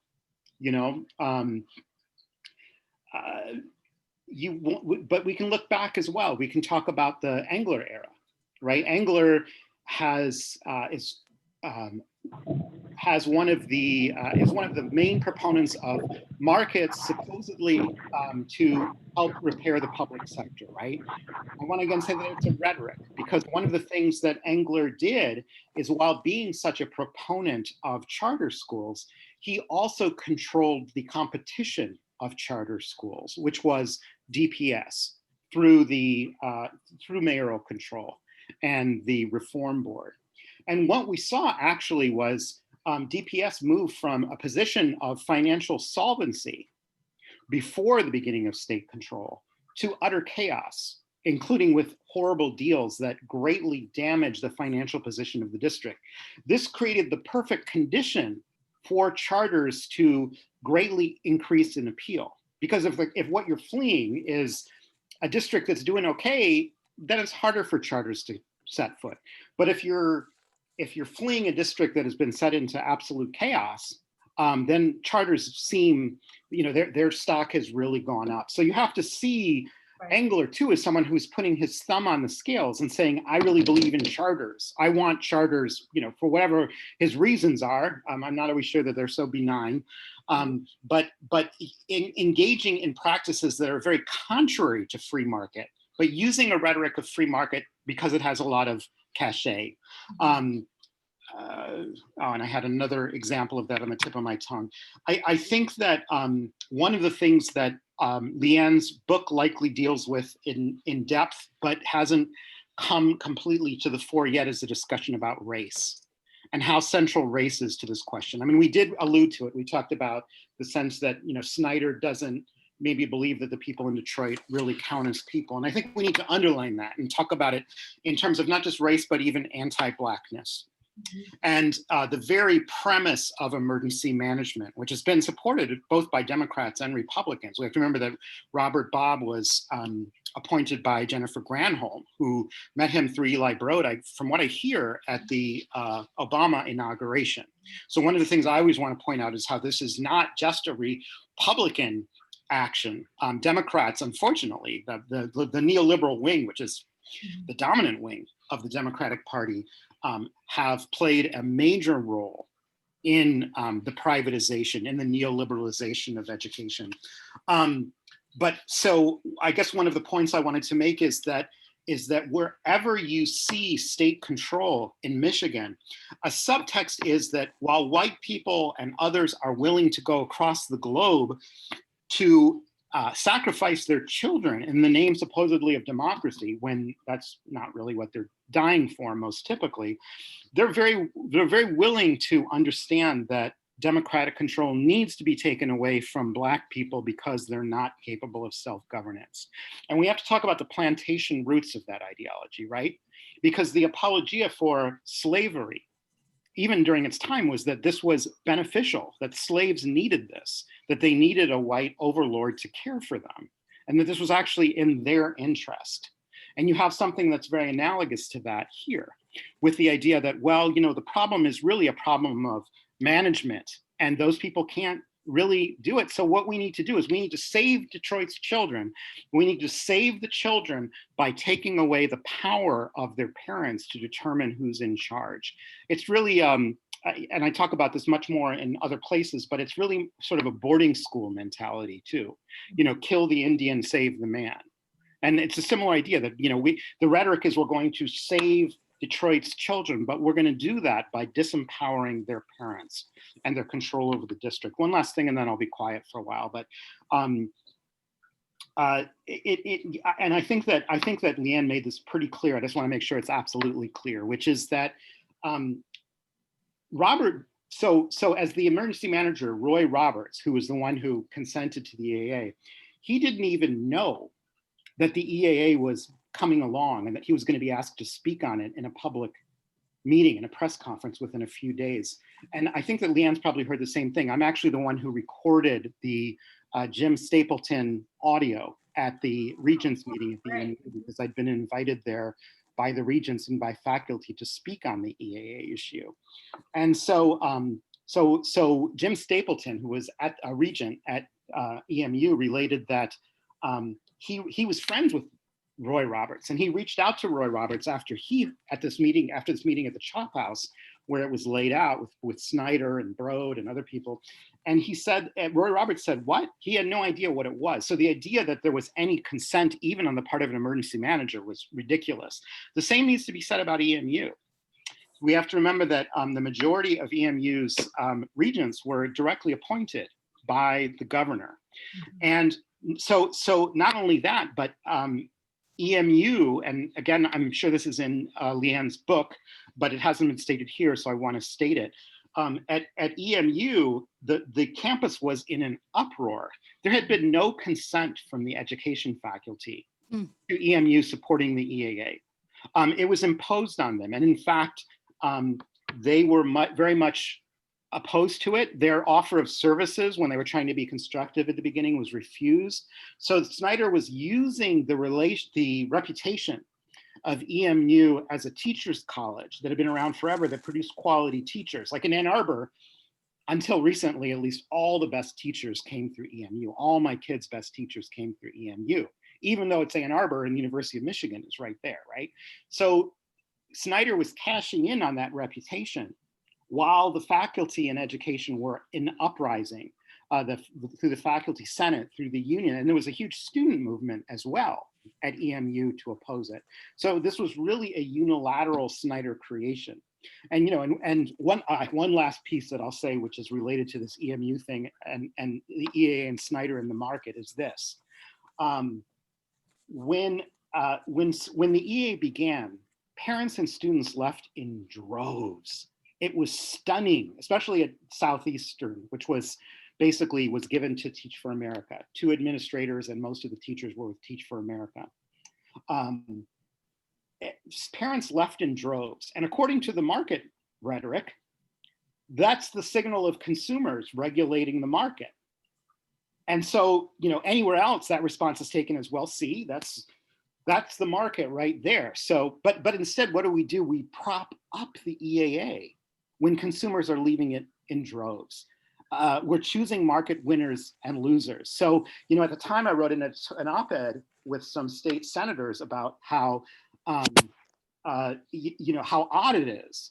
But we can look back as well. We can talk about the Engler era, right? Engler is one of the main proponents of markets supposedly to help repair the public sector, right? I want to again say that it's a rhetoric, because one of the things that Engler did is, while being such a proponent of charter schools, he also controlled the competition of charter schools, which was DPS through mayoral control and the reform board. And what we saw actually was DPS moved from a position of financial solvency before the beginning of state control to utter chaos, including with horrible deals that greatly damaged the financial position of the district. This created the perfect condition for charters to greatly increase in appeal. Because if what you're fleeing is a district that's doing okay, then it's harder for charters to set foot. But if you're fleeing a district that has been set into absolute chaos, then charters seem, their stock has really gone up. So you have to see Engler too as someone who's putting his thumb on the scales and saying, I really believe in charters. I want charters, for whatever his reasons are. I'm not always sure that they're so benign, but engaging in practices that are very contrary to free market, but using a rhetoric of free market because it has a lot of cachet. And I had another example of that on the tip of my tongue. I think that one of the things that Leanne's book likely deals with in depth, but hasn't come completely to the fore yet, is the discussion about race and how central race is to this question. I mean, we did allude to it. We talked about the sense that, Snyder doesn't maybe believe that the people in Detroit really count as people. And I think we need to underline that and talk about it in terms of not just race, but even anti-Blackness. And the very premise of emergency management, which has been supported both by Democrats and Republicans. We have to remember that Robert Bobb was appointed by Jennifer Granholm, who met him through Eli Broad, from what I hear, at the Obama inauguration. So one of the things I always want to point out is how this is not just a Republican action. Democrats, unfortunately, the neoliberal wing, which is the dominant wing of the Democratic Party, have played a major role in the privatization, in the neoliberalization of education. But so I guess one of the points I wanted to make is that wherever you see state control in Michigan, a subtext is that while white people and others are willing to go across the globe to sacrifice their children in the name supposedly of democracy, when that's not really what they're dying for most typically, they're very willing to understand that democratic control needs to be taken away from Black people because they're not capable of self-governance. And we have to talk about the plantation roots of that ideology, right? Because the apologia for slavery, even during its time, was that this was beneficial, that slaves needed this, that they needed a white overlord to care for them, and that this was actually in their interest. And you have something that's very analogous to that here, with the idea that, well, the problem is really a problem of management, and those people can't really do it. So what we need to do is we need to save Detroit's children. We need to save the children by taking away the power of their parents to determine who's in charge. It's really, and I talk about this much more in other places, but it's really sort of a boarding school mentality too. Kill the Indian, save the man. And it's a similar idea that, the rhetoric is we're going to save Detroit's children, but we're going to do that by disempowering their parents and their control over the district. One last thing, and then I'll be quiet for a while. But And I think that Leanne made this pretty clear. I just want to make sure it's absolutely clear, which is that Robert. So as the emergency manager, Roy Roberts, who was the one who consented to the EAA, he didn't even know that the EAA was coming along and that he was going to be asked to speak on it in a public meeting, in a press conference within a few days. And I think that Leanne's probably heard the same thing. I'm actually the one who recorded the Jim Stapleton audio at the Regents meeting at the end, because I'd been invited there by the Regents and by faculty to speak on the EAA issue. And so, so Jim Stapleton, who was at a Regent at EMU, related that he was friends with Roy Roberts, and he reached out to Roy Roberts after this meeting at the Chop House, where it was laid out with Snyder and Broad and other people. And he said, Roy Roberts said, what? He had no idea what it was. So the idea that there was any consent, even on the part of an emergency manager, was ridiculous. The same needs to be said about EMU. We have to remember that the majority of EMU's regents were directly appointed by the governor. And so not only that, but EMU, and again, I'm sure this is in Leanne's book, but it hasn't been stated here, so I want to state it. At EMU, the campus was in an uproar. There had been no consent from the education faculty to EMU supporting the EAA. It was imposed on them, and in fact, they were very much opposed to it. Their offer of services, when they were trying to be constructive at the beginning, was refused. So Snyder was using the reputation of EMU as a teachers college that had been around forever, that produced quality teachers. Like in Ann Arbor, until recently, at least, all the best teachers came through EMU. All my kids' best teachers came through EMU, even though it's Ann Arbor and the University of Michigan is right there, right? So Snyder was cashing in on that reputation while the faculty in education were in uprising through the faculty senate, through the union, and there was a huge student movement as well at EMU to oppose it. So this was really a unilateral Snyder creation. And and one last piece that I'll say, which is related to this EMU thing and the EAA and Snyder in the market, is this: when the EAA began, parents and students left in droves. It was stunning, especially at Southeastern, which was given to Teach for America. 2 administrators and most of the teachers were with Teach for America. Parents left in droves. And according to the market rhetoric, that's the signal of consumers regulating the market. And so, anywhere else, that response is taken as, well, see, that's the market right there. So, but instead, what do? We prop up the EAA when consumers are leaving it in droves. We're choosing market winners and losers. So, at the time I wrote an op-ed with some state senators about how, how odd it is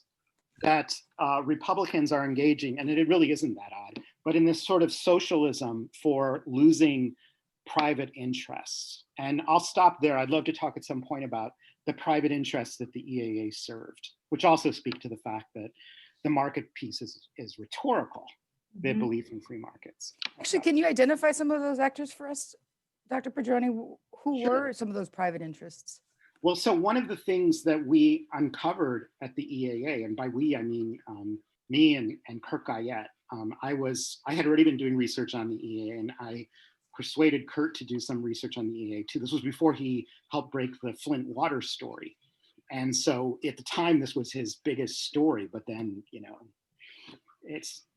that Republicans are engaging, and it really isn't that odd, but in this sort of socialism for losing private interests. And I'll stop there. I'd love to talk at some point about the private interests that the EAA served, which also speak to the fact that the market piece is rhetorical. They believe in free markets. Actually, can you identify some of those actors for us, Dr. Padroni? Who Sure. were some of those private interests? Well, so one of the things that we uncovered at the EAA, and by we, I mean me and Kurt Guyette, I had already been doing research on the EAA, and I persuaded Kurt to do some research on the EAA too. This was before he helped break the Flint water story. And so at the time, this was his biggest story, but then,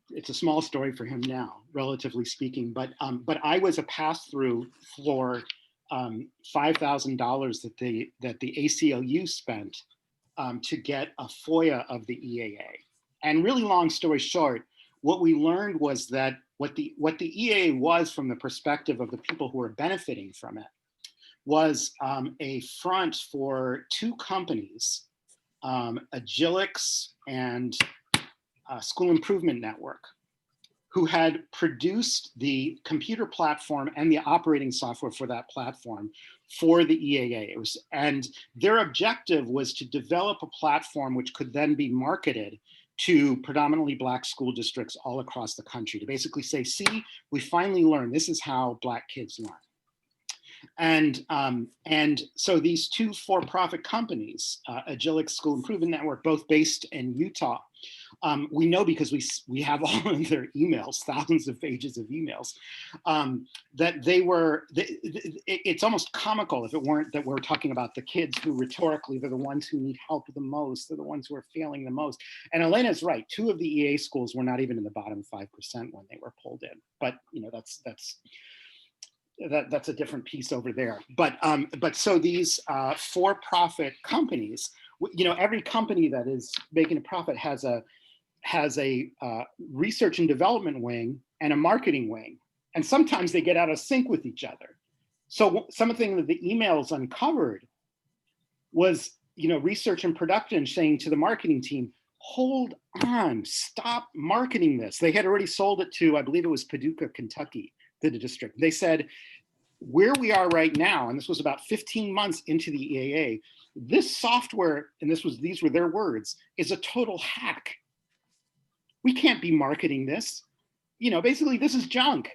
it's a small story for him now, relatively speaking. But I was a pass-through for $5,000 that the ACLU spent to get a FOIA of the EAA. And really long story short, what we learned was that what the EAA was, from the perspective of the people who were benefiting from it, was a front for 2 companies, Agilix and School Improvement Network, who had produced the computer platform and the operating software for that platform for the EAA. And their objective was to develop a platform which could then be marketed to predominantly Black school districts all across the country, to basically say, see, we finally learned this is how Black kids learn. And so these two for-profit companies, Agilix School Improvement Network, both based in Utah, we know because we have all of their emails, thousands of pages of emails, that it's almost comical if it weren't that we're talking about the kids who rhetorically, they're the ones who need help the most, they're the ones who are failing the most. And Elena's right, 2 of the EA schools were not even in the bottom 5% when they were pulled in. But that's a different piece over there. But so these for-profit companies, every company that is making a profit has a research and development wing and a marketing wing, and sometimes they get out of sync with each other. So something that the emails uncovered was, research and production saying to the marketing team, hold on, stop marketing this. They had already sold it to, I believe it was Paducah, Kentucky, to the district. They said, where we are right now, and this was about 15 months into the EAA, this software, and these were their words, is a total hack. We can't be marketing this. Basically this is junk.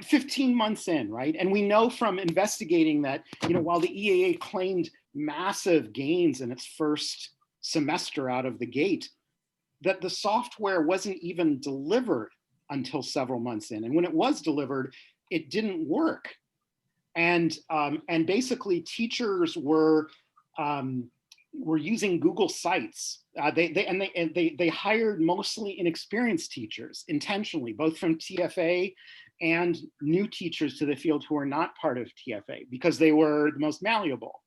15 months in, right? And we know from investigating that, while the EAA claimed massive gains in its first semester out of the gate, that the software wasn't even delivered until several months in. And when it was delivered, it didn't work. And basically teachers were using Google Sites. They hired mostly inexperienced teachers intentionally, both from TFA and new teachers to the field who are not part of TFA because they were the most malleable.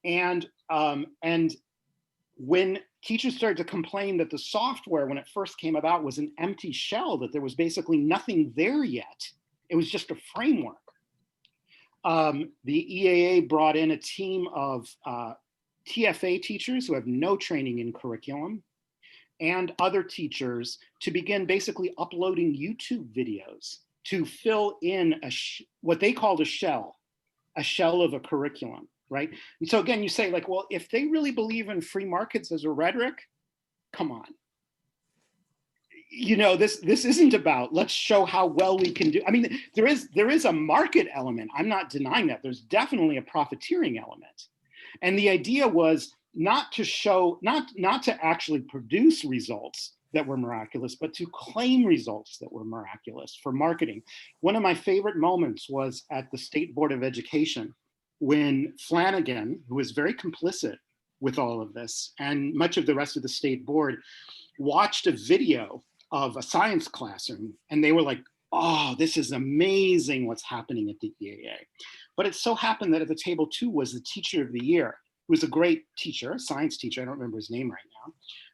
And when teachers started to complain that the software, when it first came about, was an empty shell, that there was basically nothing there yet, it was just a framework. The EAA brought in a team of TFA teachers who have no training in curriculum and other teachers to begin basically uploading YouTube videos to fill in what they called a shell of a curriculum, right? And so again, you say like, well, if they really believe in free markets as a rhetoric, come on. This isn't about let's show how well we can do. I mean, there is a market element. I'm not denying that. There's definitely a profiteering element. And the idea was not to actually produce results that were miraculous, but to claim results that were miraculous for marketing. One of my favorite moments was at the State Board of Education when Flanagan, who was very complicit with all of this, and much of the rest of the state board, watched a video of a science classroom, and they were like, oh, this is amazing what's happening at the EAA. But it so happened that at the table too was the teacher of the year, who was a great teacher, a science teacher, I don't remember his name right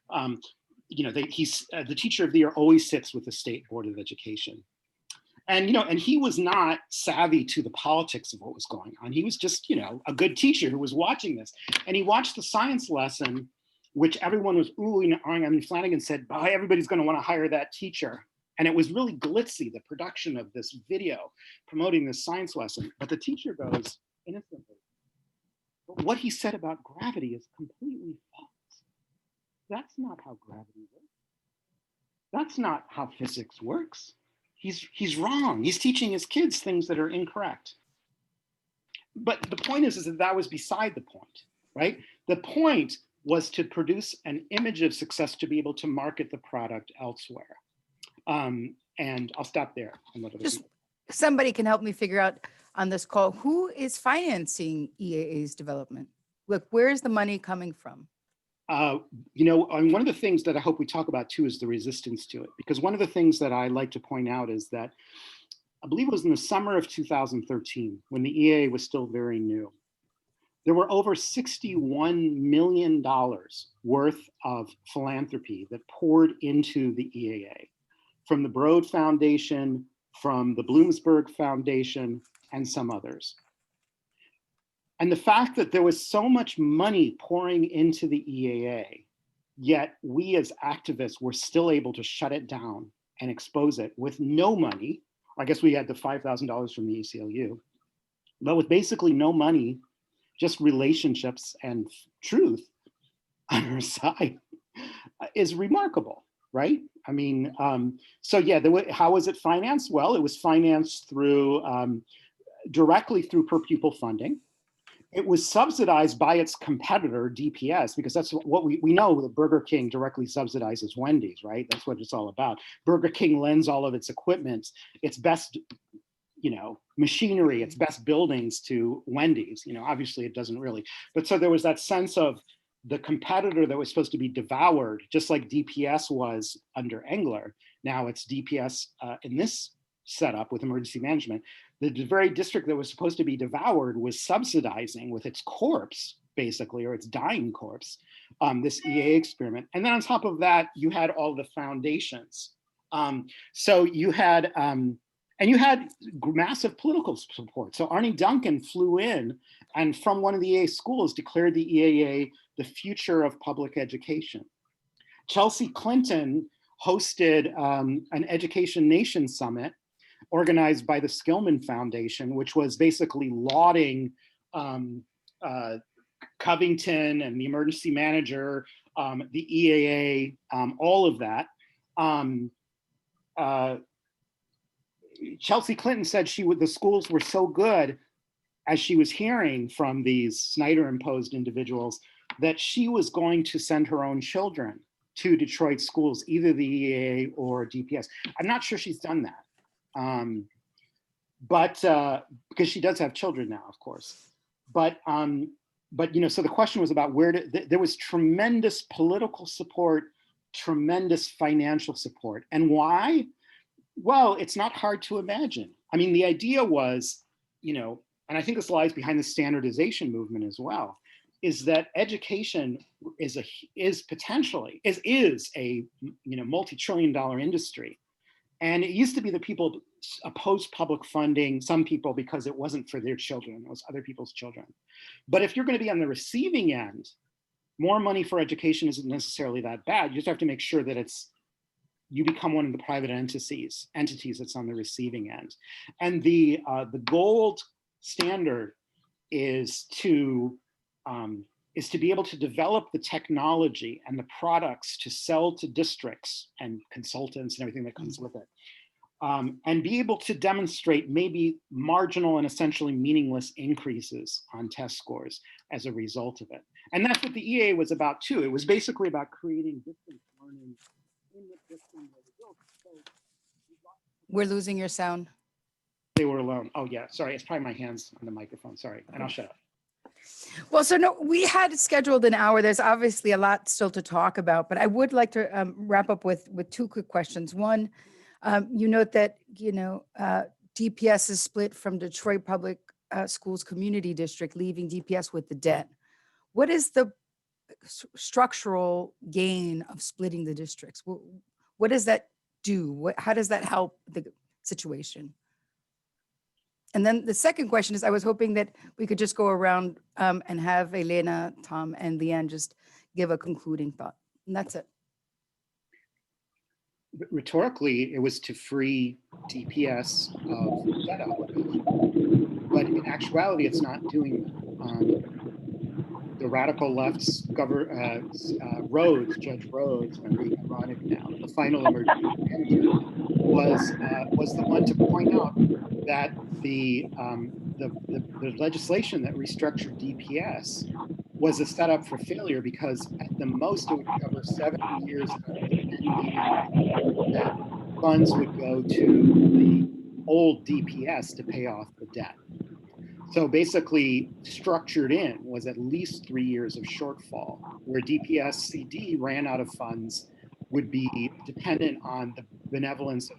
now. The teacher of the year always sits with the State Board of Education. And, and he was not savvy to the politics of what was going on. He was just, a good teacher who was watching this. And he watched the science lesson, which everyone was oohing and ahhing. I mean, Flanagan said, everybody's going to want to hire that teacher. And it was really glitzy, the production of this video promoting this science lesson. But the teacher goes innocently, but what he said about gravity is completely false. That's not how gravity works. That's not how physics works. He's wrong. He's teaching his kids things that are incorrect. But the point is that was beside the point, right? The point was to produce an image of success to be able to market the product elsewhere. And I'll stop there. Just somebody can help me figure out on this call, who is financing EAA's development? Look, where is the money coming from? One of the things that I hope we talk about too is the resistance to it, because one of the things that I like to point out is that I believe it was in the summer of 2013 when the EAA was still very new. There were over $61 million worth of philanthropy that poured into the EAA from the Broad Foundation, from the Bloomsburg Foundation, and some others. And the fact that there was so much money pouring into the EAA, yet we as activists were still able to shut it down and expose it with no money. I guess we had the $5,000 from the ACLU, but with basically no money, just relationships and truth on our side is remarkable. right? I mean, so yeah, how was it financed? Well, it was financed through directly through per pupil funding. It was subsidized by its competitor, DPS, because that's what we know that Burger King directly subsidizes Wendy's, right? That's what it's all about. Burger King lends all of its equipment, its best, machinery, its best buildings to Wendy's. Obviously it doesn't really, but so there was that sense of the competitor that was supposed to be devoured, just like DPS was under Engler. Now it's DPS in this setup with emergency management. The very district that was supposed to be devoured was subsidizing with its corpse, basically, or its dying corpse, this EAA experiment. And then on top of that, you had all the foundations. So you had, and you had massive political support. So Arne Duncan flew in and from one of the EAA schools declared the EAA the future of public education. Chelsea Clinton hosted an Education Nation Summit organized by the Skillman Foundation, which was basically lauding Covington and the emergency manager, the EAA, all of that. Chelsea Clinton said the schools were so good, as she was hearing from these Snyder-imposed individuals, that she was going to send her own children to Detroit schools, either the EAA or DPS. I'm not sure she's done that. Because she does have children now, of course. But so the question was about there was tremendous political support, tremendous financial support. And why? Well, it's not hard to imagine. I mean, the idea was, and I think this lies behind the standardization movement as well, is that education is a multi-trillion-dollar industry. And it used to be that people opposed public funding, some people because it wasn't for their children, it was other people's children. But if you're going to be on the receiving end, more money for education isn't necessarily that bad. You just have to make sure that you become one of the private entities that's on the receiving end. And the gold standard is to be able to develop the technology and the products to sell to districts and consultants and everything that comes with it. And be able to demonstrate maybe marginal and essentially meaningless increases on test scores as a result of it. And that's what the EAA was about too. It was basically about creating distance learning in the system where we built. We're losing your sound. They were alone. Oh yeah, sorry, it's probably my hands on the microphone, sorry, and I'll shut up. Well, so no, we had scheduled an hour. There's obviously a lot still to talk about, but I would like to wrap up with two quick questions. One, you note that, DPS is split from Detroit Public Schools Community District, leaving DPS with the debt. What is the structural gain of splitting the districts? What does that do? How does that help the situation? And then the second question is, I was hoping that we could just go around and have Elena, Tom, and Leanne just give a concluding thought. And that's it. Rhetorically, it was to free DPS of debt obligation. But in actuality, it's not doing that. The radical left's Rhodes, Judge Rhodes, I'm being ironic now, the final emergency manager, was the one to point out that the legislation that restructured DPS was a setup for failure, because at the most it would cover 7 years of that funds would go to the old DPS to pay off the debt. So basically, structured in was at least 3 years of shortfall, where DPS CD ran out of funds, would be dependent on the benevolence of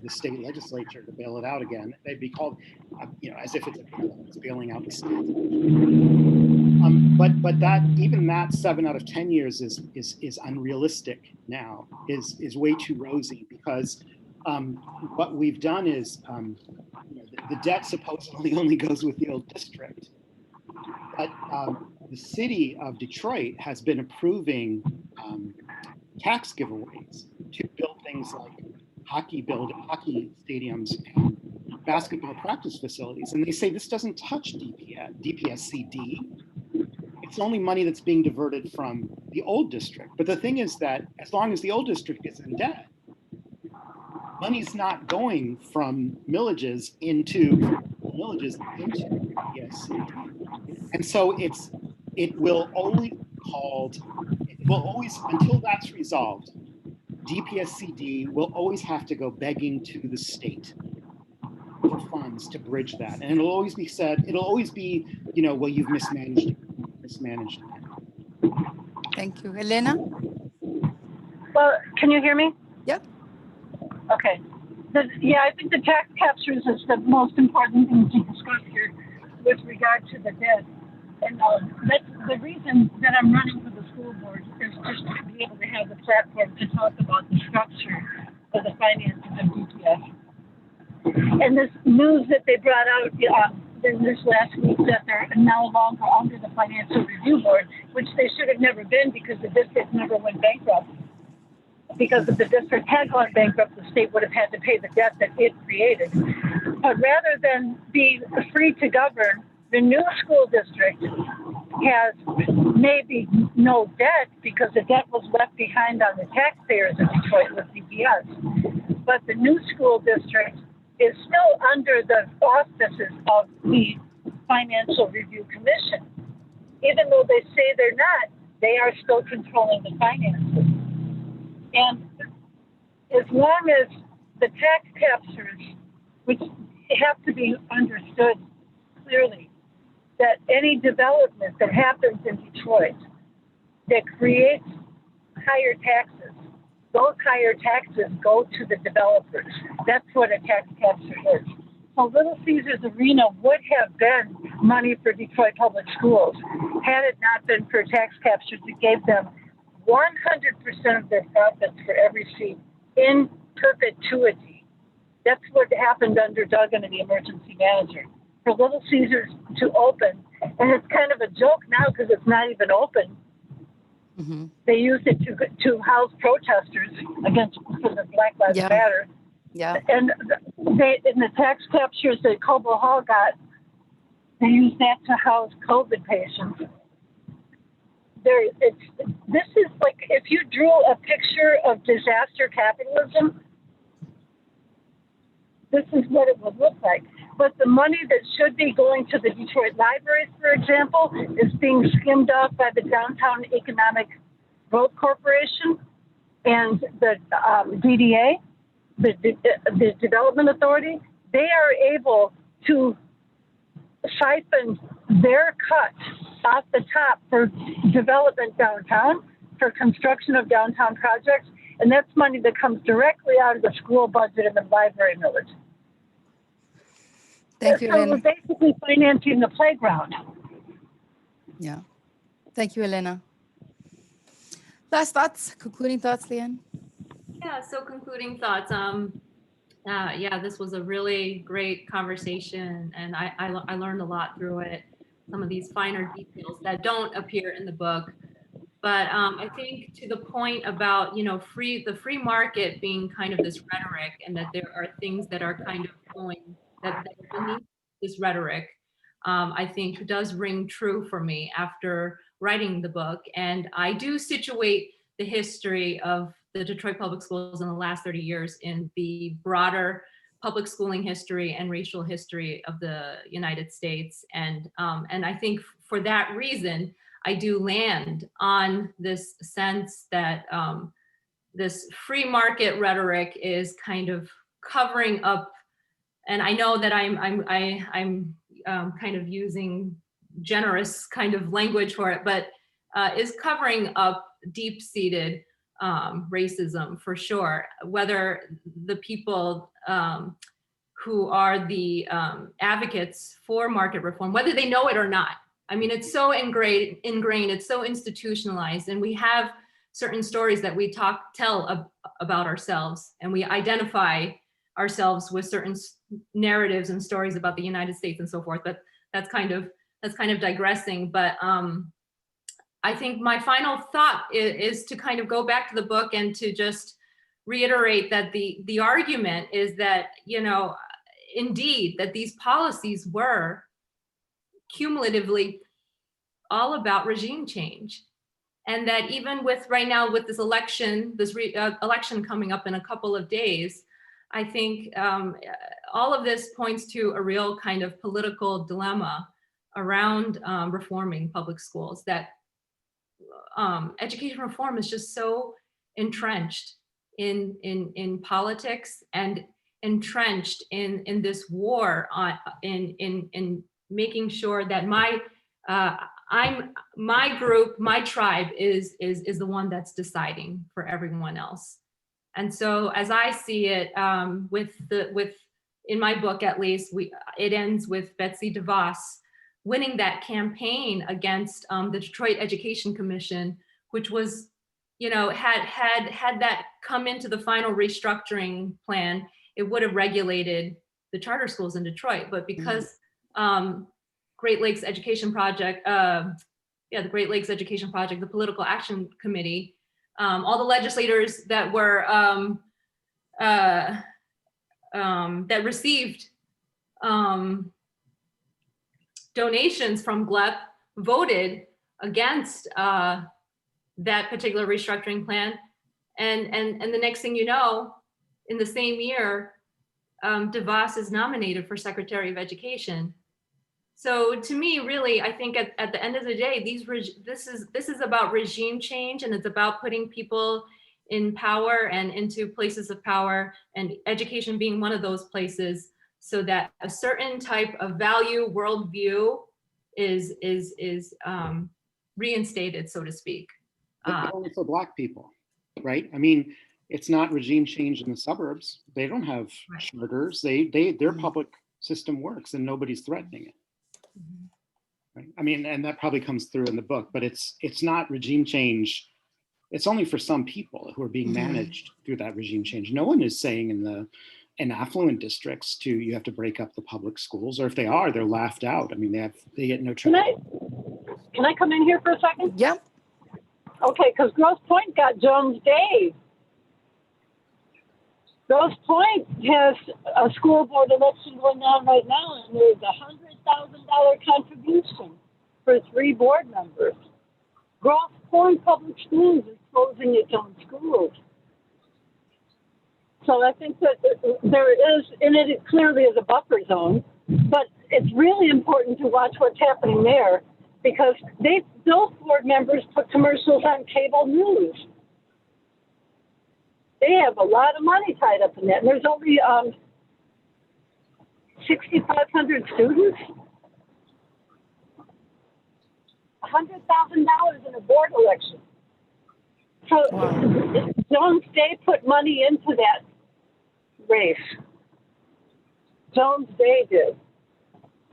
the state legislature to bail it out again. They'd be called, as if it's bailing out the state. But even that 7 out of 10 years is unrealistic now, is way too rosy, because what we've done is the debt supposedly only goes with the old district, but the city of Detroit has been approving tax giveaways to build things like hockey stadiums and basketball practice facilities, and they say this doesn't touch DPS CD. It's only money that's being diverted from the old district. But the thing is that as long as the old district is in debt, money's not going from millages into DPSCD. And so it will always until that's resolved, DPSCD will always have to go begging to the state for funds to bridge that. And it'll always be, well, you've mismanaged it. Thank you. Elena? Well, can you hear me? Yep. Okay. I think the tax captures is the most important thing to discuss here with regard to the debt. And that's the reason that I'm running for the school board is just to be able to have the platform to talk about the structure of the finances of DPS. And this news that they brought out in this last week that they're no longer under the Financial Review Board, which they should have never been because the district never went bankrupt. Because if the district had gone bankrupt, the state would have had to pay the debt that it created. But rather than be free to govern, the new school district has maybe no debt because the debt was left behind on the taxpayers of Detroit with DPS. But the new school district is still under the auspices of the Financial Review Commission. Even though they say they're not, they are still controlling the finances. And as long as the tax captures, which have to be understood clearly, that any development that happens in Detroit that creates higher taxes, those higher taxes go to the developers. That's what a tax capture is. So Little Caesars Arena would have been money for Detroit Public Schools had it not been for tax captures that gave them 100% of their profits for every seat in perpetuity. That's what happened under Duggan and the emergency manager. For Little Caesars to open, and it's kind of a joke now because it's not even open. Mm-hmm. They used it to house protesters against for the Black Lives Matter. Yeah. And they in the tax captures that Cobo Hall got, they used that to house COVID patients. This is like if you drew a picture of disaster capitalism, this is what it would look like. But the money that should be going to the Detroit Libraries, for example, is being skimmed off by the Downtown Economic Growth Corporation and the DDA, the Development Authority. They are able to siphon their cut off the top for development downtown, for construction of downtown projects, and that's money that comes directly out of the school budget and the library millage. Thank you, So Elena. we're basically financing the playground. Yeah. Thank you, Elena. Last thoughts, concluding thoughts, Leanne? Yeah, so concluding thoughts. This was a really great conversation, and I learned a lot through it. Some of these finer details that don't appear in the book, but I think to the point about the free market being kind of this rhetoric, and that there are things that are kind of going that are beneath this rhetoric. I think does ring true for me after writing the book, and I do situate the history of the Detroit Public Schools in the last 30 years in the broader public schooling history and racial history of the United States. And I think for that reason, I do land on this sense that this free market rhetoric is kind of covering up, and I know that I'm kind of using generous kind of language for it, but is covering up deep-seated racism for sure, whether the people who are the advocates for market reform, whether they know it or not. I mean, it's so ingrained, it's so institutionalized, and we have certain stories that we tell about ourselves, and we identify ourselves with certain narratives and stories about the United States and so forth. But that's kind of digressing. But I think my final thought is to kind of go back to the book and to just reiterate that the argument is that, indeed, that these policies were cumulatively all about regime change. And that even with right now with this election, election coming up in a couple of days, I think all of this points to a real kind of political dilemma around reforming public schools, that education reform is just so entrenched in politics and entrenched in this war on in making sure that my group, my tribe is the one that's deciding for everyone else. And so as I see it, in my book at least, it ends with Betsy DeVos winning that campaign against the Detroit Education Commission, which was, had that come into the final restructuring plan, it would have regulated the charter schools in Detroit. But because Great Lakes Education Project, the Great Lakes Education Project, the Political Action Committee, all the legislators that were that received donations from GLEP voted against that particular restructuring plan, and the next thing you know, in the same year, DeVos is nominated for Secretary of Education. So to me, really, I think at the end of the day, this is about regime change, and it's about putting people in power and into places of power, and education being one of those places, so that a certain type of value worldview is reinstated, so to speak. But only for Black people, right? I mean, it's not regime change in the suburbs. They don't have charters. Their public system works, and nobody's threatening it. Right? I mean, and that probably comes through in the book, but it's not regime change. It's only for some people who are being managed through that regime change. No one is saying in affluent districts you have to break up the public schools, or if they are, they're laughed out. I mean, they get no trouble. Can I come in here for a second? Yeah. Okay, because Grosse Pointe got Jones Day. Grosse Pointe has a school board election going on right now, and there's a $100,000 contribution for 3 board members. Grosse Pointe Public Schools is closing its own schools. So I think that there is, and it clearly is a buffer zone, but it's really important to watch what's happening there, because those board members put commercials on cable news. They have a lot of money tied up in that. And there's only 6,500 students. $100,000 in a board election. So Jones Day put money into that race. Jones Day did.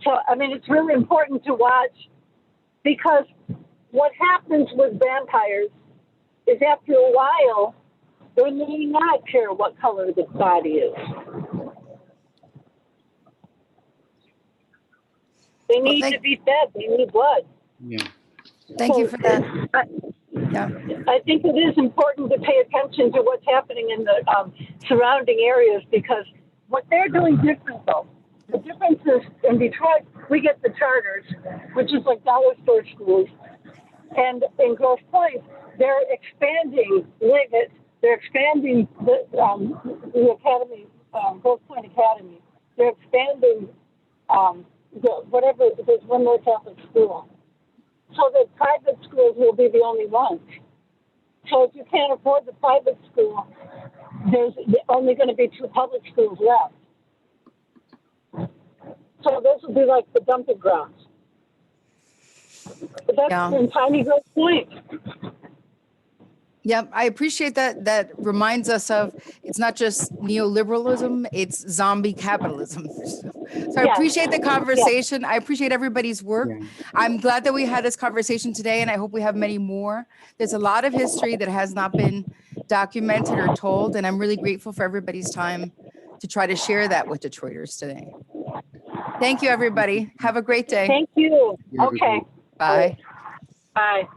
So, I mean, it's really important to watch, because what happens with vampires is after a while, they may not care what color the body is. They need to be fed. They need blood. Yeah. Thank you for that. Yeah. I think it is important to pay attention to what's happening in the surrounding areas, because what they're doing different, though. The difference is in Detroit, we get the charters, which is like dollar store schools. And in Grosse Pointe, they're expanding Liggett. They're expanding the academy, Grosse Pointe Academy. They're expanding there's one more Catholic school. So the private schools will be the only ones. So if you can't afford the private school, there's only going to be 2 public schools left. So those will be like the dumping grounds. But that's in tiny Grosse Pointe. Yeah, I appreciate that. That reminds us of, it's not just neoliberalism, it's zombie capitalism. So I appreciate the conversation. I appreciate everybody's work. Yeah. I'm glad that we had this conversation today, and I hope we have many more. There's a lot of history that has not been documented or told, and I'm really grateful for everybody's time to try to share that with Detroiters today. Thank you, everybody. Have a great day. Thank you. Okay. Bye. Bye.